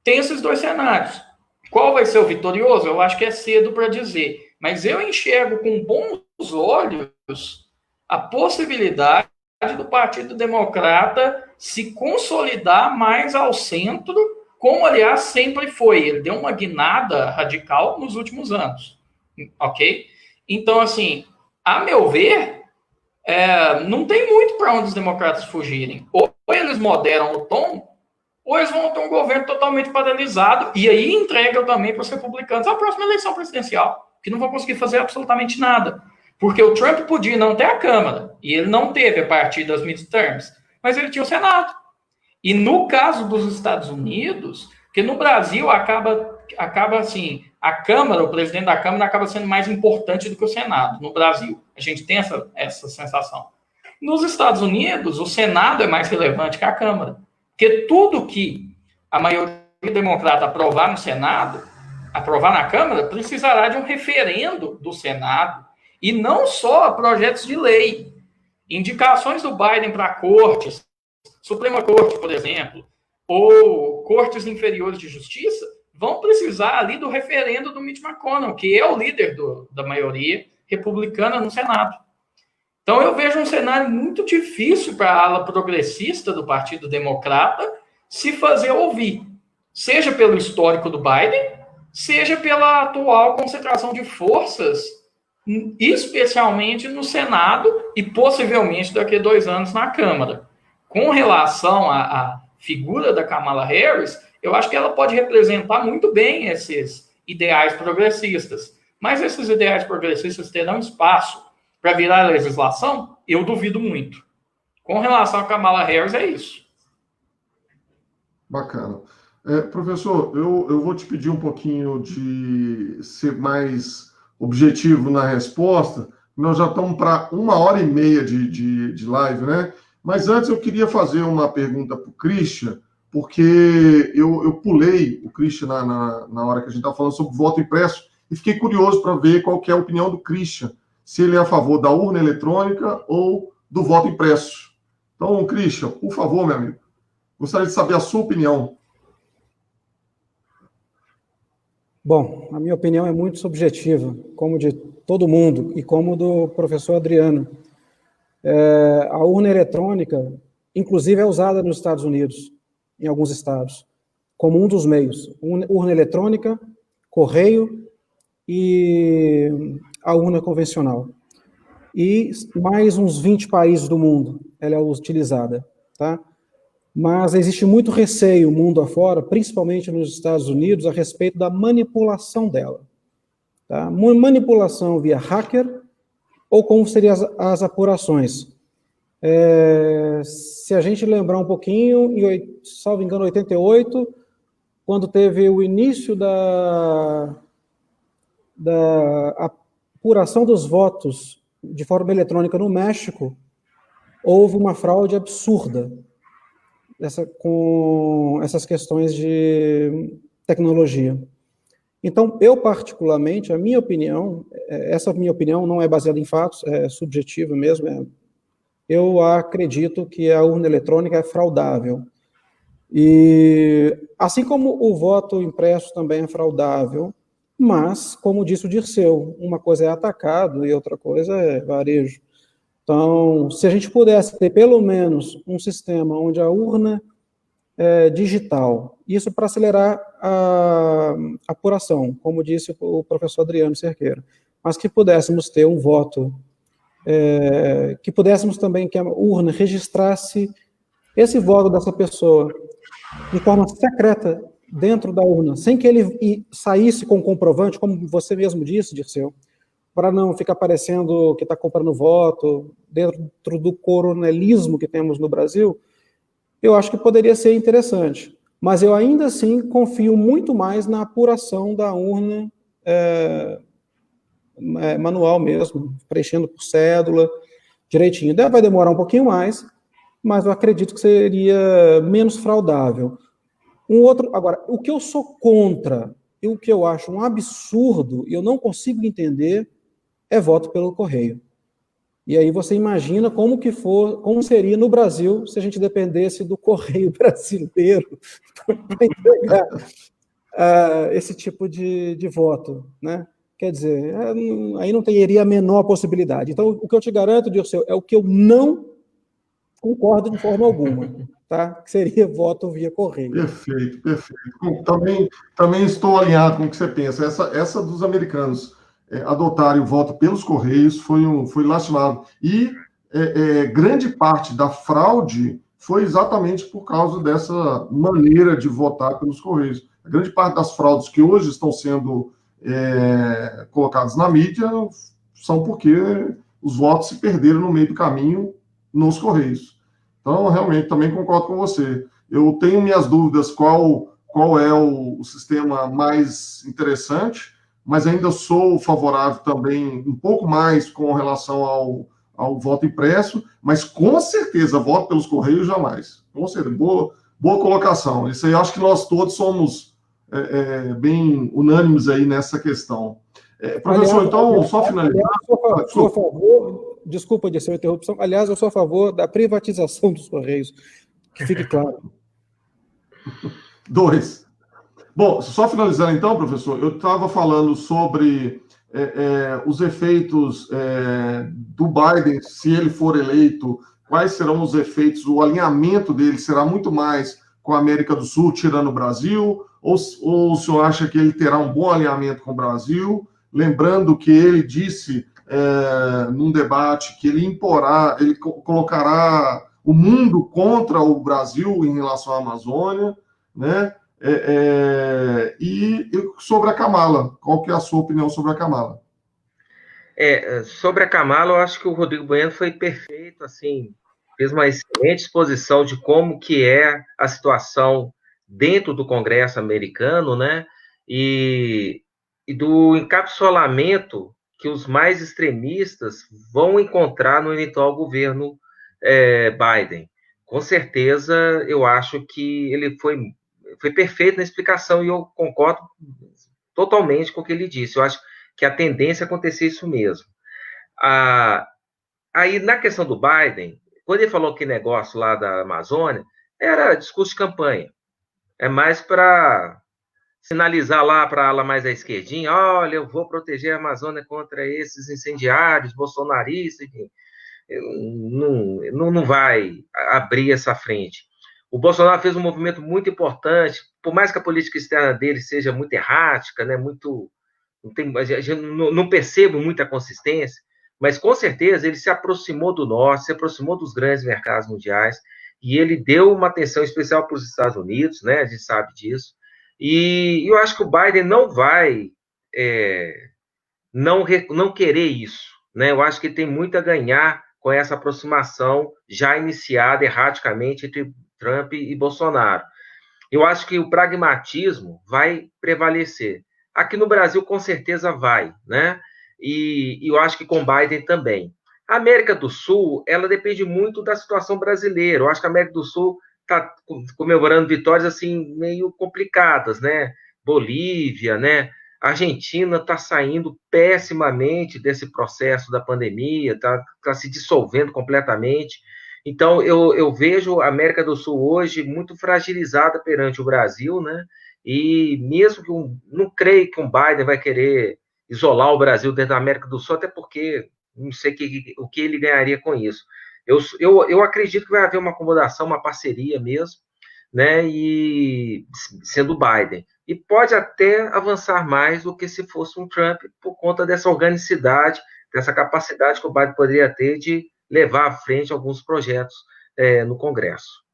tem esses dois cenários. Qual vai ser o vitorioso? Eu acho que é cedo para dizer. Mas eu enxergo com bons olhos a possibilidade do Partido Democrata se consolidar mais ao centro, como, aliás, sempre foi. Ele deu uma guinada radical nos últimos anos. Ok? Então, assim, a meu ver, não tem muito para onde os democratas fugirem. Ou eles moderam o tom, ou eles vão ter um governo totalmente paralisado, e aí entregam também para os republicanos a próxima eleição presidencial, que não vão conseguir fazer absolutamente nada. Porque o Trump podia não ter a Câmara, e ele não teve a partir das midterms, mas ele tinha o Senado. E no caso dos Estados Unidos, que no Brasil acaba assim, a Câmara, o presidente da Câmara acaba sendo mais importante do que o Senado, no Brasil. A gente tem essa sensação. Nos Estados Unidos, o Senado é mais relevante que a Câmara. Porque tudo que a maioria democrata aprovar no Senado, aprovar na Câmara, precisará de um referendo do Senado. E não só projetos de lei. Indicações do Biden para cortes, Suprema Corte, por exemplo, ou cortes inferiores de justiça, vão precisar ali do referendo do Mitch McConnell, que é o líder da maioria republicana no Senado. Então, eu vejo um cenário muito difícil para a ala progressista do Partido Democrata se fazer ouvir, seja pelo histórico do Biden, seja pela atual concentração de forças, especialmente no Senado e possivelmente daqui a 2 anos na Câmara. Com relação à figura da Kamala Harris, eu acho que ela pode representar muito bem esses ideais progressistas, mas esses ideais progressistas terão espaço para virar legislação? Eu duvido muito. Com relação a Kamala Harris, é isso. Bacana. Professor, eu vou te pedir um pouquinho de ser mais objetivo na resposta. Nós já estamos para 1h30 de live, né? Mas antes eu queria fazer uma pergunta para o Christian, porque eu pulei o Christian na hora que a gente estava falando sobre voto impresso e fiquei curioso para ver qual que é a opinião do Christian, se ele é a favor da urna eletrônica ou do voto impresso. Então, Christian, por favor, meu amigo, gostaria de saber a sua opinião. Bom, a minha opinião é muito subjetiva, como de todo mundo e como do professor Adriano. A urna eletrônica, inclusive, é usada nos Estados Unidos, em alguns estados, como um dos meios. Urna eletrônica, correio e a urna convencional. E mais uns 20 países do mundo ela é utilizada, tá? Mas existe muito receio mundo afora, principalmente nos Estados Unidos, a respeito da manipulação dela. Tá? Manipulação via hacker, ou como seriam as apurações. Se a gente lembrar um pouquinho, salvo engano, 88, quando teve o início da apuração dos votos de forma eletrônica no México, houve uma fraude absurda com essas questões de tecnologia. Então, eu particularmente, a minha opinião, essa minha opinião não é baseada em fatos, é subjetiva mesmo, eu acredito que a urna eletrônica é fraudável. E assim como o voto impresso também é fraudável, mas, como disse o Dirceu, uma coisa é atacado e outra coisa é varejo. Então, se a gente pudesse ter pelo menos um sistema onde a urna é digital, isso para acelerar a apuração, como disse o professor Adriano Cerqueira, mas que pudéssemos ter um voto, que pudéssemos também que a urna registrasse esse voto dessa pessoa de forma secreta dentro da urna, sem que ele saísse com comprovante, como você mesmo disse, Dirceu, para não ficar parecendo que está comprando voto, dentro do coronelismo que temos no Brasil, eu acho que poderia ser interessante. Mas eu ainda assim confio muito mais na apuração da urna manual mesmo, preenchendo por cédula, direitinho. Vai demorar um pouquinho mais, mas eu acredito que seria menos fraudável. Agora, o que eu sou contra e o que eu acho um absurdo, e eu não consigo entender, é voto pelo correio. E aí você imagina como seria no Brasil se a gente dependesse do correio brasileiro para entregar esse tipo de voto, né? Quer dizer, aí não teria a menor possibilidade. Então, o que eu te garanto, Dirceu, é o que eu não concordo de forma alguma, tá? Que seria voto via correio. Perfeito, perfeito. Também estou alinhado com o que você pensa. Essa dos americanos adotarem o voto pelos correios foi lastimável. E grande parte da fraude foi exatamente por causa dessa maneira de votar pelos correios. A grande parte das fraudes que hoje estão sendo colocadas na mídia são porque os votos se perderam no meio do caminho nos correios. Então, realmente, também concordo com você. Eu tenho minhas dúvidas qual é o sistema mais interessante, mas ainda sou favorável também um pouco mais com relação ao voto impresso, mas com certeza voto pelos correios jamais. Com certeza, boa colocação. Isso aí acho que nós todos somos bem unânimes aí nessa questão. Professor, então, só finalizar. Eu sou a favor, desculpa de ser uma interrupção, aliás, eu sou a favor da privatização dos correios, que fique claro. 2. Bom, só finalizando então, professor, eu estava falando sobre os efeitos do Biden, se ele for eleito, quais serão os efeitos, o alinhamento dele será muito mais com a América do Sul, tirando o Brasil, ou o senhor acha que ele terá um bom alinhamento com o Brasil? Lembrando que ele disse num debate que ele colocará o mundo contra o Brasil em relação à Amazônia, né? E sobre a Kamala, qual que é a sua opinião sobre a Kamala? Sobre a Kamala, eu acho que o Rodrigo Bueno foi perfeito, assim, fez uma excelente exposição de como que é a situação dentro do Congresso americano, né? E do encapsulamento que os mais extremistas vão encontrar no eventual governo Biden. Com certeza, eu acho que ele foi perfeito na explicação e eu concordo totalmente com o que ele disse. Eu acho que a tendência é acontecer isso mesmo. Aí, na questão do Biden, quando ele falou que negócio lá da Amazônia, era discurso de campanha. É mais para sinalizar lá para a ala mais à esquerdinha, olha, eu vou proteger a Amazônia contra esses incendiários, bolsonaristas, enfim. Não vai abrir essa frente. O Bolsonaro fez um movimento muito importante, por mais que a política externa dele seja muito errática, né, não percebo muita consistência, mas com certeza ele se aproximou do norte, se aproximou dos grandes mercados mundiais, e ele deu uma atenção especial para os Estados Unidos, né, a gente sabe disso, e eu acho que o Biden não vai não querer isso, né, eu acho que ele tem muito a ganhar com essa aproximação já iniciada erraticamente entre Trump e Bolsonaro. Eu acho que o pragmatismo vai prevalecer. Aqui no Brasil, com certeza, vai, né? E eu acho que com Biden também. A América do Sul, ela depende muito da situação brasileira. Eu acho que a América do Sul está comemorando vitórias, assim, meio complicadas, né? Bolívia, né? A Argentina está saindo pessimamente desse processo da pandemia, está se dissolvendo completamente. Então, eu vejo a América do Sul hoje muito fragilizada perante o Brasil, né? E mesmo que não creio que um Biden vai querer isolar o Brasil dentro da América do Sul, até porque não sei o que ele ganharia com isso. Eu acredito que vai haver uma acomodação, uma parceria mesmo, né? E sendo Biden. E pode até avançar mais do que se fosse um Trump, por conta dessa organicidade, dessa capacidade que o Biden poderia ter de levar à frente alguns projetos no Congresso.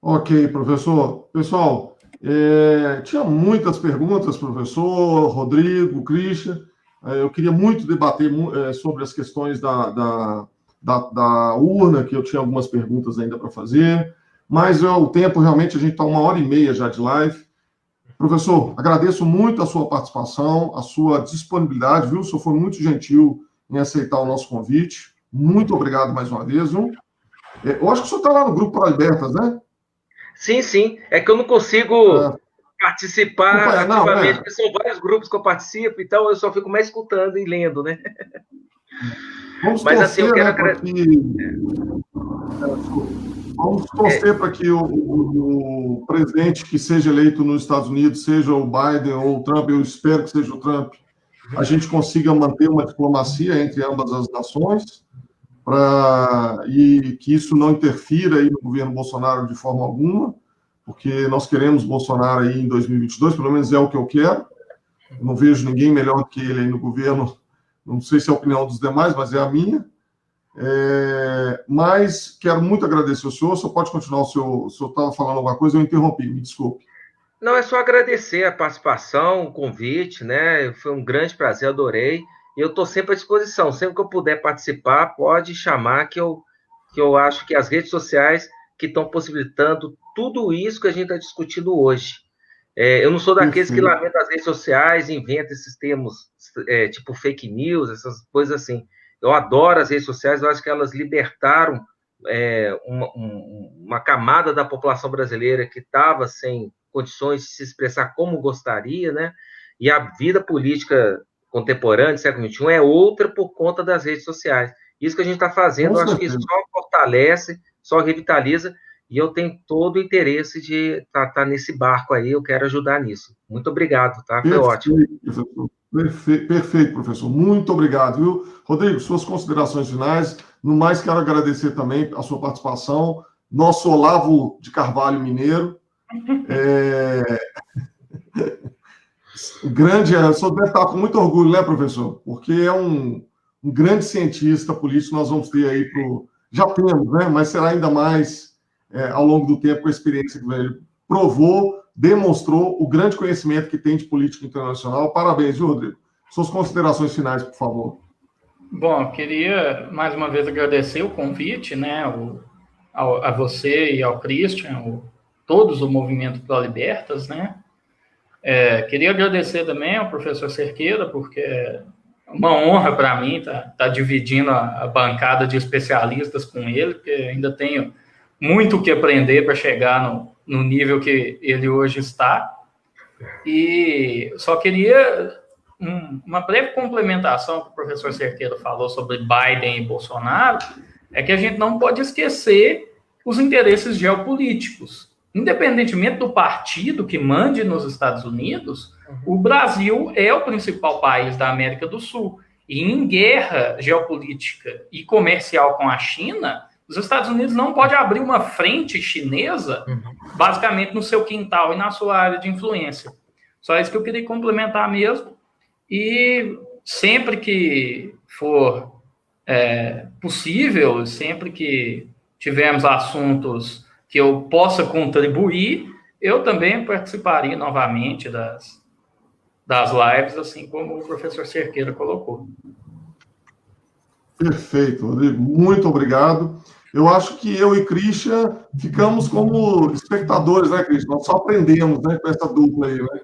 Ok, professor. Pessoal, tinha muitas perguntas, professor, Rodrigo, Christian. Eu queria muito debater sobre as questões da urna, que eu tinha algumas perguntas ainda para fazer, mas o tempo realmente, a gente está 1h30 já de live. Professor, agradeço muito a sua participação, a sua disponibilidade, viu? O senhor foi muito gentil em aceitar o nosso convite. Muito obrigado mais uma vez, viu? Eu acho que o senhor está lá no Grupo Pro Libertas, né? Sim. É que eu não consigo participar ativamente, porque são vários grupos que eu participo, então eu só fico mais escutando e lendo, né? Vamos Mas torcer, assim, eu quero Vamos torcer para que o presidente que seja eleito nos Estados Unidos, seja o Biden ou o Trump, eu espero que seja o Trump, a gente consiga manter uma diplomacia entre ambas as nações, e que isso não interfira aí no governo Bolsonaro de forma alguma, porque nós queremos Bolsonaro aí em 2022, pelo menos é o que eu quero. Eu não vejo ninguém melhor que ele aí no governo, não sei se é a opinião dos demais, mas é a minha. Mas quero muito agradecer o senhor pode continuar, o senhor estava falando alguma coisa, eu interrompi, me desculpe. Não, é só agradecer a participação, o convite, né? Foi um grande prazer, adorei. E eu estou sempre à disposição. Sempre que eu puder participar, pode chamar, que eu acho que as redes sociais que estão possibilitando tudo isso que a gente está discutindo hoje. Eu não sou daqueles que lamentam as redes sociais, inventam esses termos tipo fake news, essas coisas assim. Eu adoro as redes sociais, eu acho que elas libertaram uma camada da população brasileira que estava sem condições de se expressar como gostaria, né? E a vida política contemporânea do século XXI é outra por conta das redes sociais. Isso que a gente está fazendo, eu acho que só fortalece, só revitaliza, e eu tenho todo o interesse de estar nesse barco aí, eu quero ajudar nisso. Muito obrigado, tá? Foi ótimo. Perfeito, professor. Muito obrigado, viu? Rodrigo, suas considerações finais. No mais, quero agradecer também a sua participação. Nosso Olavo de Carvalho Mineiro. O senhor deve estar com muito orgulho, né, professor? Porque é um grande cientista político, nós vamos ter aí já temos, né? Mas será ainda mais ao longo do tempo, com a experiência que ele provou, demonstrou o grande conhecimento que tem de política internacional. Parabéns, viu, Rodrigo? Suas considerações finais, por favor. Bom, queria mais uma vez agradecer o convite, né, a você e ao Christian, todos o Movimento Pro Libertas, né? Queria agradecer também ao professor Cerqueira, porque é uma honra para mim estar dividindo a bancada de especialistas com ele, porque ainda tenho muito o que aprender para chegar no nível que ele hoje está. E só queria uma breve complementação que o professor Cerqueira falou sobre Biden e Bolsonaro, é que a gente não pode esquecer os interesses geopolíticos. Independentemente do partido que mande nos Estados Unidos, o Brasil é o principal país da América do Sul. E em guerra geopolítica e comercial com a China, os Estados Unidos não podem abrir uma frente chinesa, basicamente no seu quintal e na sua área de influência. Só isso que eu queria complementar mesmo. E sempre que for possível, sempre que tivermos assuntos que eu possa contribuir, eu também participaria novamente das lives, assim como o professor Cerqueira colocou. Perfeito, Rodrigo. Muito obrigado. Eu acho que eu e Christian ficamos como espectadores, né, Christian? Nós só aprendemos, né, com essa dupla aí, né?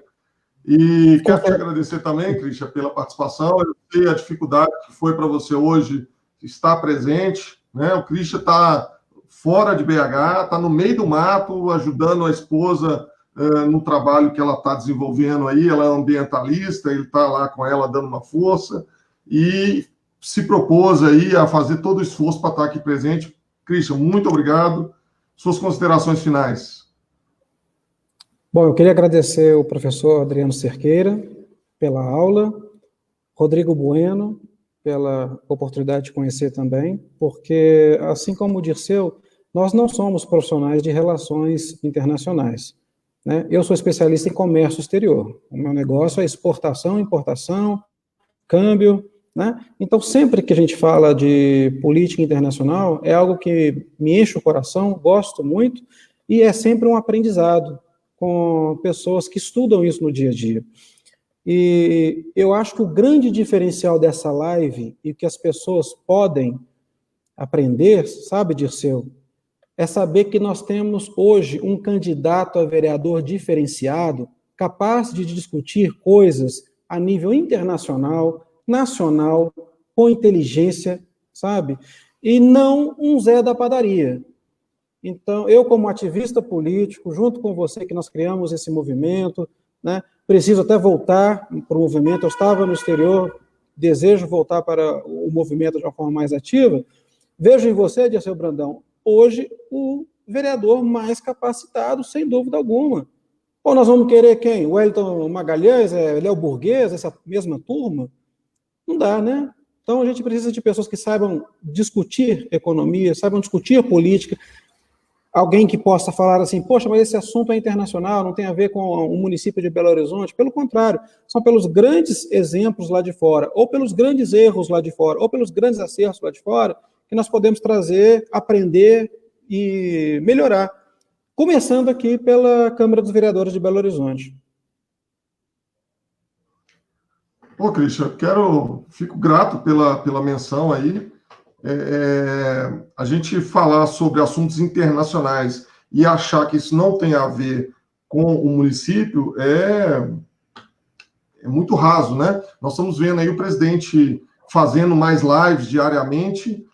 E quero te agradecer também, Christian, pela participação. Eu sei a dificuldade que foi para você hoje estar presente, né? O Christian está fora de BH, está no meio do mato, ajudando a esposa no trabalho que ela está desenvolvendo aí. Ela é ambientalista, ele está lá com ela dando uma força e se propôs aí a fazer todo o esforço para estar aqui presente. Christian, muito obrigado. Suas considerações finais. Bom, eu queria agradecer o professor Adriano Cerqueira pela aula, Rodrigo Bueno pela oportunidade de conhecer também, porque, assim como o Dirceu, nós não somos profissionais de relações internacionais, né? Eu sou especialista em comércio exterior. O meu negócio é exportação, importação, câmbio, né? Então, sempre que a gente fala de política internacional, é algo que me enche o coração, gosto muito, e é sempre um aprendizado com pessoas que estudam isso no dia a dia. E eu acho que o grande diferencial dessa live, e que as pessoas podem aprender, sabe, Dirceu, é saber que nós temos hoje um candidato a vereador diferenciado, capaz de discutir coisas a nível internacional, nacional, com inteligência, sabe? E não um Zé da padaria. Então, eu, como ativista político, junto com você, que nós criamos esse movimento, né, preciso até voltar para o movimento. Eu estava no exterior, desejo voltar para o movimento de uma forma mais ativa. Vejo em você, Dirceu Brandão, hoje o vereador mais capacitado, sem dúvida alguma. Ou nós vamos querer quem? Wellington Magalhães, Léo Burguês, essa mesma turma? Não dá, né? Então, a gente precisa de pessoas que saibam discutir economia, saibam discutir política. Alguém que possa falar assim, poxa, mas esse assunto é internacional, não tem a ver com o município de Belo Horizonte. Pelo contrário, são pelos grandes exemplos lá de fora, ou pelos grandes erros lá de fora, ou pelos grandes acertos lá de fora, que nós podemos trazer, aprender e melhorar. Começando aqui pela Câmara dos Vereadores de Belo Horizonte. Pô, Christian, fico grato pela menção aí. A gente falar sobre assuntos internacionais e achar que isso não tem a ver com o município é muito raso, né? Nós estamos vendo aí o presidente fazendo mais lives diariamente,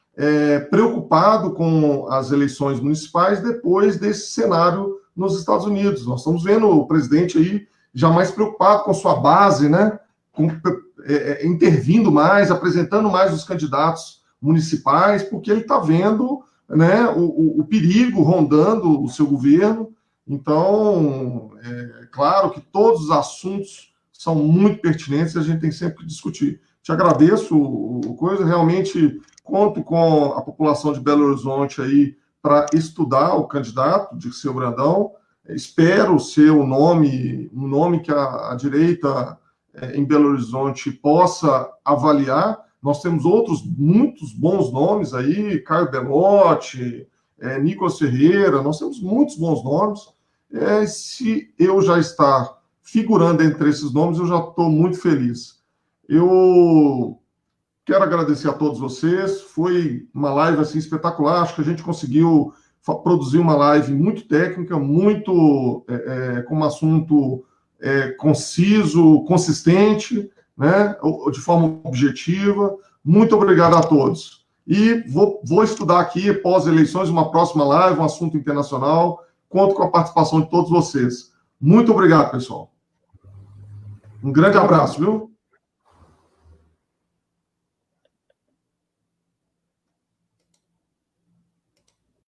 preocupado com as eleições municipais depois desse cenário nos Estados Unidos. Nós estamos vendo o presidente aí já mais preocupado com sua base, né? Intervindo mais, apresentando mais os candidatos municipais, porque ele está vendo, né, o perigo rondando o seu governo. Então, é claro que todos os assuntos são muito pertinentes e a gente tem sempre que discutir. Te agradeço, realmente conto com a população de Belo Horizonte aí para estudar o candidato, Dirceu Brandão. Espero ser um nome que a direita em Belo Horizonte possa avaliar. Nós temos muitos bons nomes aí, Caio Belotti, Nicolas Ferreira, nós temos muitos bons nomes. Se eu já estar figurando entre esses nomes, eu já estou muito feliz. Eu quero agradecer a todos vocês, foi uma live assim, espetacular, acho que a gente conseguiu produzir uma live muito técnica, muito com um assunto conciso, consistente, né, de forma objetiva. Muito obrigado a todos. E vou estudar aqui, pós-eleições, uma próxima live, um assunto internacional. Conto com a participação de todos vocês. Muito obrigado, pessoal. Um grande abraço, viu?